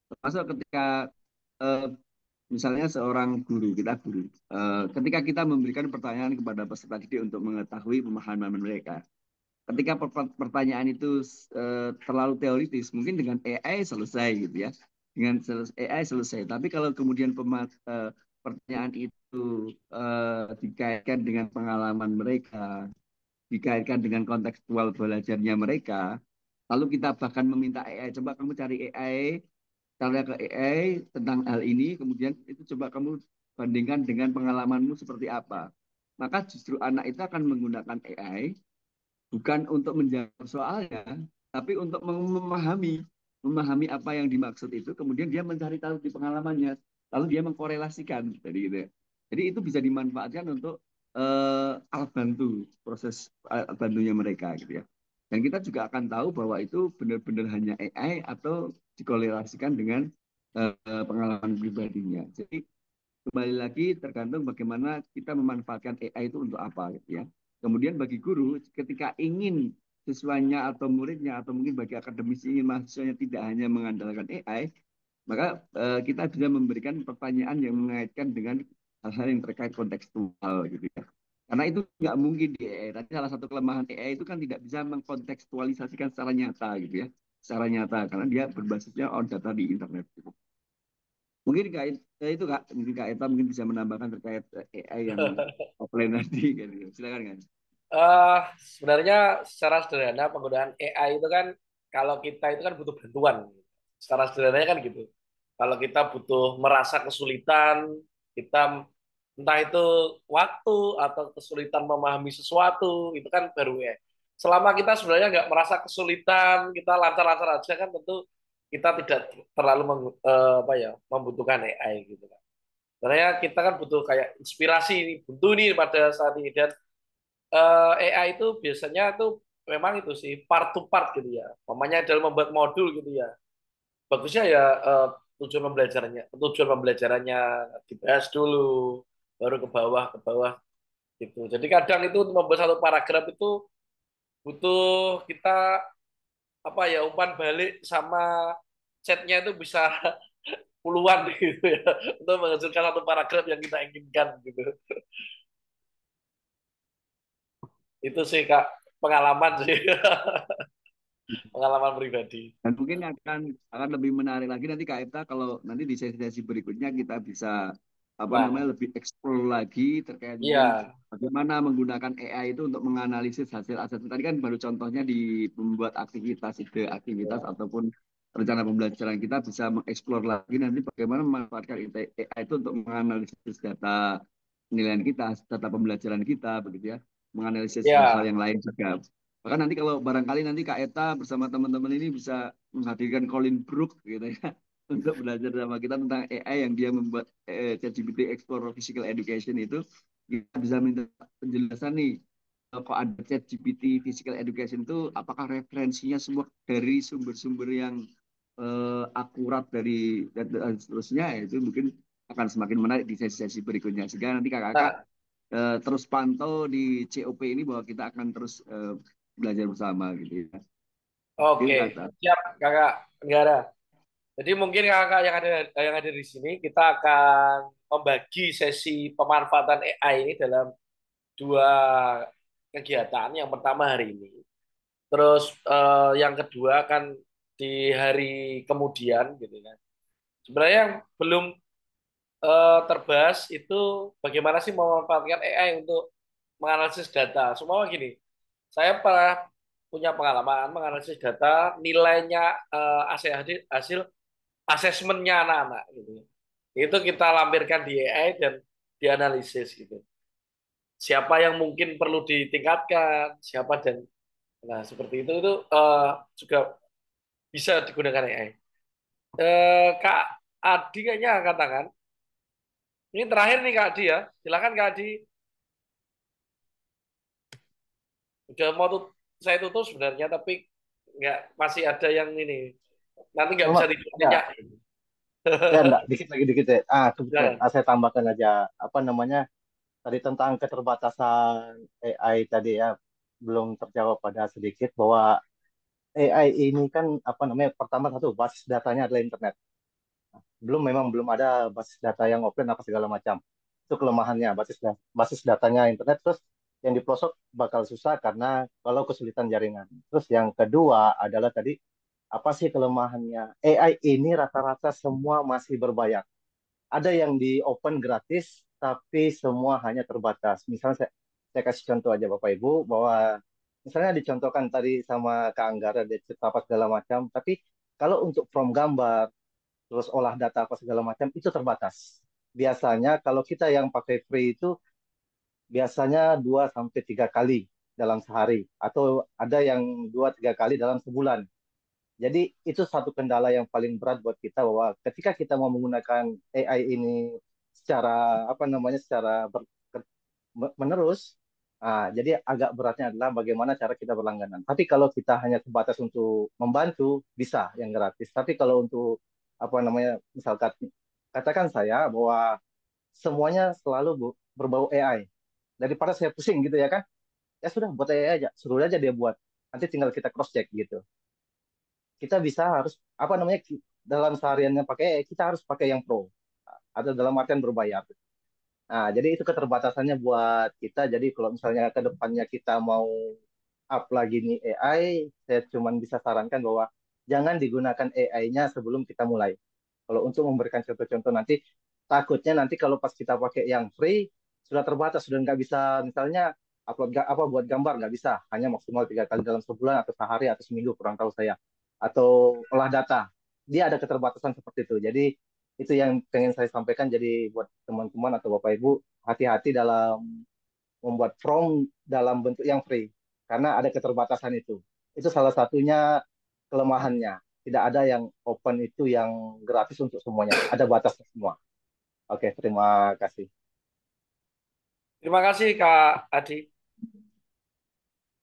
Termasuk ketika eh, misalnya seorang guru, kita guru, ketika kita memberikan pertanyaan kepada peserta didik untuk mengetahui pemahaman mereka. Ketika pertanyaan itu terlalu teoritis, mungkin dengan AI selesai gitu ya. Dengan AI selesai. Tapi kalau kemudian pertanyaan itu dikaitkan dengan pengalaman mereka, dikaitkan dengan kontekstual belajarnya mereka, lalu kita bahkan meminta AI, coba kamu cari AI, tanya ke AI tentang hal ini, kemudian itu coba kamu bandingkan dengan pengalamanmu seperti apa. Maka justru anak itu akan menggunakan AI bukan untuk menjawab soalnya, tapi untuk memahami apa yang dimaksud itu, kemudian dia mencari tahu di pengalamannya, lalu dia mengkorelasikan, jadi gitu ya. Jadi itu bisa dimanfaatkan untuk alat bantu proses alat bantunya mereka gitu ya. Dan kita juga akan tahu bahwa itu benar-benar hanya AI atau dikorelasikan dengan pengalaman pribadinya. Jadi kembali lagi tergantung bagaimana kita memanfaatkan AI itu untuk apa gitu ya. Kemudian bagi guru ketika ingin siswanya atau muridnya atau mungkin bagi akademisi ingin mahasiswanya tidak hanya mengandalkan AI, maka kita bisa memberikan pertanyaan yang mengaitkan dengan hal-hal yang terkait kontekstual gitu ya. Karena itu nggak mungkin di AI. Tadi salah satu kelemahan AI itu kan tidak bisa mengkontekstualisasikan secara nyata gitu ya. Secara nyata karena dia berbasisnya on data di internet gitu. Mungkin Kak, itu Kak, mungkin Kak Eta mungkin bisa menambahkan terkait AI yang offline nanti gitu. Silakan kan. Eh, Sebenarnya secara sederhana penggunaan AI itu kan kalau kita itu kan butuh bantuan. Secara sederhananya kan gitu. Kalau kita butuh merasa kesulitan, kita entah itu waktu atau kesulitan memahami sesuatu, itu kan baru ya. Selama kita sebenarnya nggak merasa kesulitan, kita lancar-lancar aja kan tentu kita tidak terlalu apa ya, membutuhkan AI gitu kan. Sebenarnya kita kan butuh kayak inspirasi ini, butuh nih pada saat ini dan AI itu biasanya tuh memang itu sih part to part gitu ya. Namanya dalam membuat modul gitu ya. Bagusnya ya tujuan pembelajarannya dibahas dulu, baru ke bawah gitu. Jadi kadang itu untuk membuat satu paragraf itu butuh kita apa ya umpan balik sama chatnya itu bisa puluhan gitu ya untuk menghasilkan satu paragraf yang kita inginkan gitu. Itu sih Kak pengalaman sih, pengalaman pribadi. Dan mungkin akan lebih menarik lagi nanti Kak Eta kalau nanti di sesi-sesi berikutnya kita bisa apa Wah, namanya lebih eksplor lagi terkait mungkin iya, bagaimana menggunakan AI itu untuk menganalisis hasil aset. Tadi kan baru contohnya di membuat aktivitas ide aktivitas iya. ataupun rencana pembelajaran kita bisa mengeksplor lagi nanti bagaimana memanfaatkan AI itu untuk menganalisis data penilaian kita, data pembelajaran kita begitu ya, menganalisis hal-hal Ya, yang lain juga. Bahkan nanti kalau barangkali nanti Kak Eta bersama teman-teman ini bisa menghadirkan Colin Brook gitu ya untuk belajar sama kita tentang AI yang dia membuat ChatGPT Explore Physical Education itu kita bisa minta penjelasan nih kok ada ChatGPT Physical Education itu apakah referensinya semua dari sumber-sumber yang akurat dari dan seterusnya ya, itu mungkin akan semakin menarik di sesi-sesi berikutnya sehingga nanti kakak-kakak nah, terus pantau di COP ini bahwa kita akan terus belajar bersama gitu ya. Itu oke, kata. siap Kakak Negara. Jadi mungkin kakak yang ada di sini kita akan membagi sesi pemanfaatan AI ini dalam dua kegiatan. Yang pertama hari ini, Terus yang kedua kan di hari kemudian gitu kan. Sebenarnya yang belum terbahas itu bagaimana sih memanfaatkan AI untuk menganalisis data. Semua gini, saya pernah punya pengalaman menganalisis data, nilainya hasil asesmennya anak-anak gitu. Itu kita lampirkan di AI dan dianalisis gitu. Siapa yang mungkin perlu ditingkatkan, siapa dan nah seperti itu juga bisa digunakan AI. Kak Adi kayaknya angkat tangan. Ini terakhir nih Kak Adi ya. Silakan Kak Adi. Udah mau saya tutup sebenarnya tapi nggak masih ada yang ini. Nanti nggak Oh, bisa Mas, ditanya. ya, ya enggak, dikit lagi dikit ya. Kebetulan Jangan. saya tambahkan aja apa namanya tadi tentang keterbatasan AI tadi ya belum terjawab pada sedikit bahwa AI ini kan apa namanya pertama satu basis datanya adalah internet. Memang belum ada basis data yang open apa segala macam. Itu kelemahannya basis datanya internet terus yang di pelosok bakal susah karena kalau kesulitan jaringan. Terus yang kedua adalah tadi apa sih kelemahannya? AI ini rata-rata semua masih berbayar. Ada yang di open gratis tapi semua hanya terbatas. Misalnya saya kasih contoh aja Bapak Ibu bahwa misalnya dicontohkan tadi sama Kak Anggara dia cerita apa segala macam, tapi kalau untuk from gambar terus olah data apa segala macam itu terbatas. Biasanya kalau kita yang pakai free itu biasanya 2 sampai 3 kali dalam sehari atau ada yang 2 3 kali dalam sebulan. Jadi itu satu kendala yang paling berat buat kita bahwa ketika kita mau menggunakan AI ini secara apa namanya menerus, jadi agak beratnya adalah bagaimana cara kita berlangganan. Tapi kalau kita hanya sebatas untuk membantu, bisa yang gratis. Tapi kalau untuk apa namanya, misalkan katakan saya bahwa semuanya selalu berbau AI. Daripada saya pusing gitu ya kan, ya sudah buat AI aja, suruh aja dia buat. Nanti tinggal kita cross check gitu. Kita bisa harus apa namanya dalam sehariannya pakai AI, kita harus pakai yang pro atau dalam artian berbayar. Nah, jadi itu keterbatasannya buat kita. Jadi kalau misalnya ke depannya kita mau up lagi nih AI, saya cuma bisa sarankan bahwa jangan digunakan AI-nya sebelum kita mulai. Kalau untuk memberikan contoh-contoh nanti, takutnya nanti kalau pas kita pakai yang free, sudah terbatas, sudah nggak bisa, misalnya upload apa buat gambar nggak bisa, hanya maksimal 3 kali dalam sebulan atau sehari atau seminggu kurang tahu saya. Atau olah data, dia ada keterbatasan seperti itu. Jadi itu yang pengen saya sampaikan. Jadi buat teman-teman atau Bapak Ibu, hati-hati dalam membuat form dalam bentuk yang free karena ada keterbatasan itu. Itu salah satunya kelemahannya. Tidak ada yang open itu yang gratis untuk semuanya. Ada batasnya semua. Oke, terima kasih. Terima kasih Kak Adi.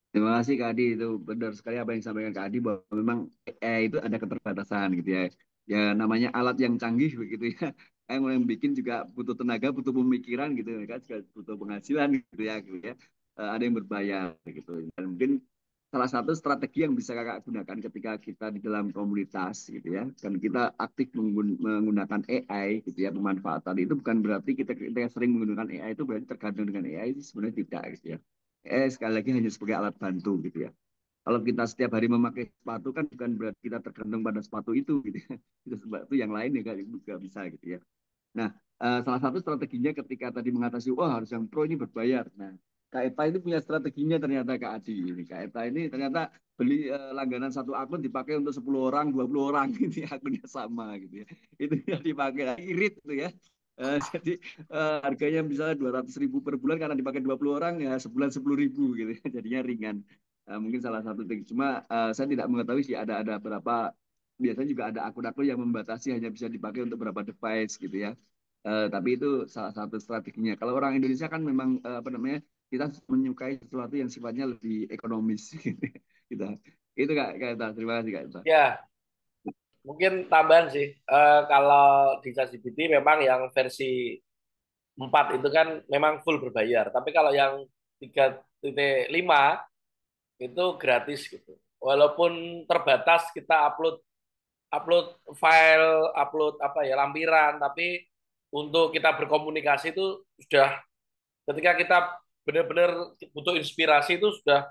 Terima kasih Kak Adi, itu benar sekali apa yang disampaikan Kak Adi bahwa memang AI itu ada keterbatasan gitu ya. Ya namanya alat yang canggih begitu ya. Yang bikin juga butuh tenaga, butuh pemikiran gitu ya, kan juga butuh penghasilan gitu ya, gitu ya. Ada yang berbayar gitu. Dan mungkin salah satu strategi yang bisa Kakak gunakan ketika kita di dalam komunitas gitu ya. Dan kita aktif menggunakan AI gitu ya, pemanfaatan itu bukan berarti kita sering menggunakan AI itu berarti tergantung dengan AI, sebenarnya tidak gitu ya. Sekali lagi hanya sebagai alat bantu gitu ya. Kalau kita setiap hari memakai sepatu kan bukan berarti kita tergantung pada sepatu itu gitu ya. Itu sepatu yang lain ya juga bisa gitu ya. Nah, salah satu strateginya ketika tadi mengatasi, wah harus yang pro ini berbayar. Nah, Kak Eta itu punya strateginya ternyata Kak Adi ini. Kak Eta ini ternyata beli langganan satu akun dipakai untuk 10 orang, 20 orang ini akunnya sama gitu ya. Itu yang dipakai irit itu ya. Jadi harganya misalnya 200.000 per bulan karena dipakai 20 orang ya sebulan 10.000 gitu ya. Jadinya ringan. Mungkin salah satu trik. Cuma saya tidak mengetahui sih ada berapa, biasanya juga ada akun-akun yang membatasi hanya bisa dipakai untuk beberapa device gitu ya. Tapi itu salah satu strateginya. Kalau orang Indonesia kan memang apa namanya, kita menyukai sesuatu yang sifatnya lebih ekonomis gitu. Gitu. Itu Kak Eta. Terima kasih Kak Eta. Ya, mungkin tambahan sih. Kalau di ChatGPT memang yang versi 4 itu kan memang full berbayar. Tapi kalau yang 3.5 itu gratis gitu. Walaupun terbatas kita upload upload file, upload apa ya lampiran, tapi untuk kita berkomunikasi itu sudah ketika kita benar-benar butuh inspirasi itu sudah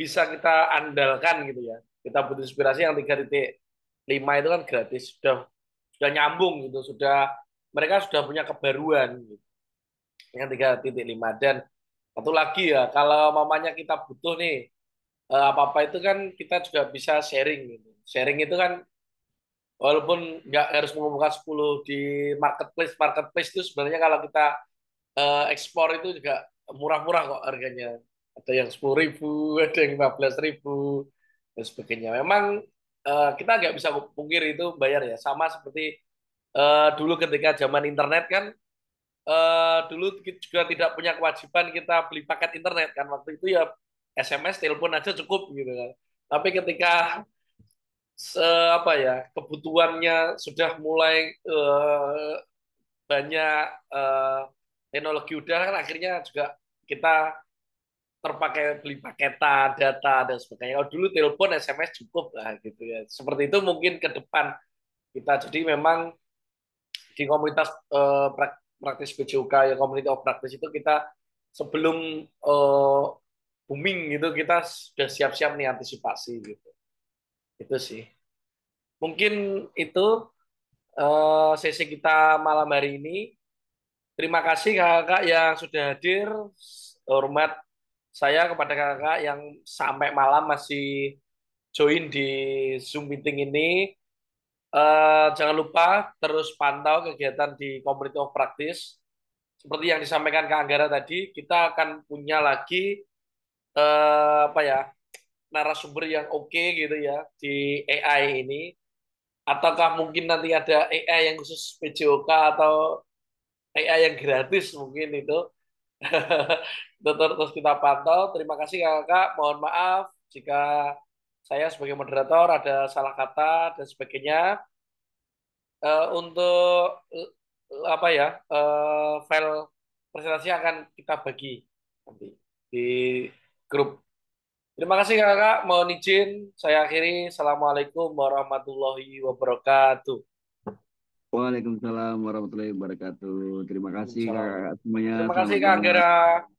bisa kita andalkan gitu ya. Kita butuh inspirasi yang 3.5 itu kan gratis, sudah nyambung gitu, mereka sudah punya kebaruan gitu. Yang 3.5 dan satu lagi ya, kalau mamanya kita butuh nih apa-apa itu kan kita juga bisa sharing gitu. Sharing itu kan walaupun nggak harus mengumpulkan 10 di marketplace, marketplace itu sebenarnya kalau kita ekspor itu juga murah-murah kok harganya. Ada yang 10.000, ada yang 15.000 dan sebagainya. Memang kita nggak bisa pungkir itu bayar ya. Sama seperti dulu ketika zaman internet kan, dulu kita juga tidak punya kewajiban kita beli paket internet kan. Waktu itu ya SMS, telepon aja cukup gitu kan. Tapi ketika apa ya kebutuhannya sudah mulai banyak teknologi udara kan akhirnya juga kita terpakai beli paketan, data dan sebagainya. Kalau dulu telepon, SMS cukup lah gitu ya. Seperti itu mungkin ke depan kita. Jadi memang di komunitas praktis BJUK ya community of practice itu kita sebelum booming gitu kita sudah siap-siap nih antisipasi gitu. Itu sih. Mungkin itu sesi kita malam hari ini. Terima kasih kakak yang sudah hadir. Hormat saya kepada kakak yang sampai malam masih join di Zoom meeting ini. Jangan lupa terus pantau kegiatan di Community of Practice. Seperti yang disampaikan Kak Anggara tadi, kita akan punya lagi apa ya narasumber yang oke gitu ya di AI ini. Ataukah mungkin nanti ada AI yang khusus PJOK atau AI yang gratis mungkin itu. Terus kita pantau. Terima kasih kakak. Mohon maaf jika saya sebagai moderator ada salah kata dan sebagainya. Untuk apa ya file presentasi akan kita bagi nanti di grup. Terima kasih kakak. Mohon izin saya akhiri. Assalamualaikum warahmatullahi wabarakatuh. Waalaikumsalam warahmatullahi wabarakatuh. Terima kasih Waalaikumsalam. kakak semuanya. Terima kasih Selamat Kak malam. Anggara.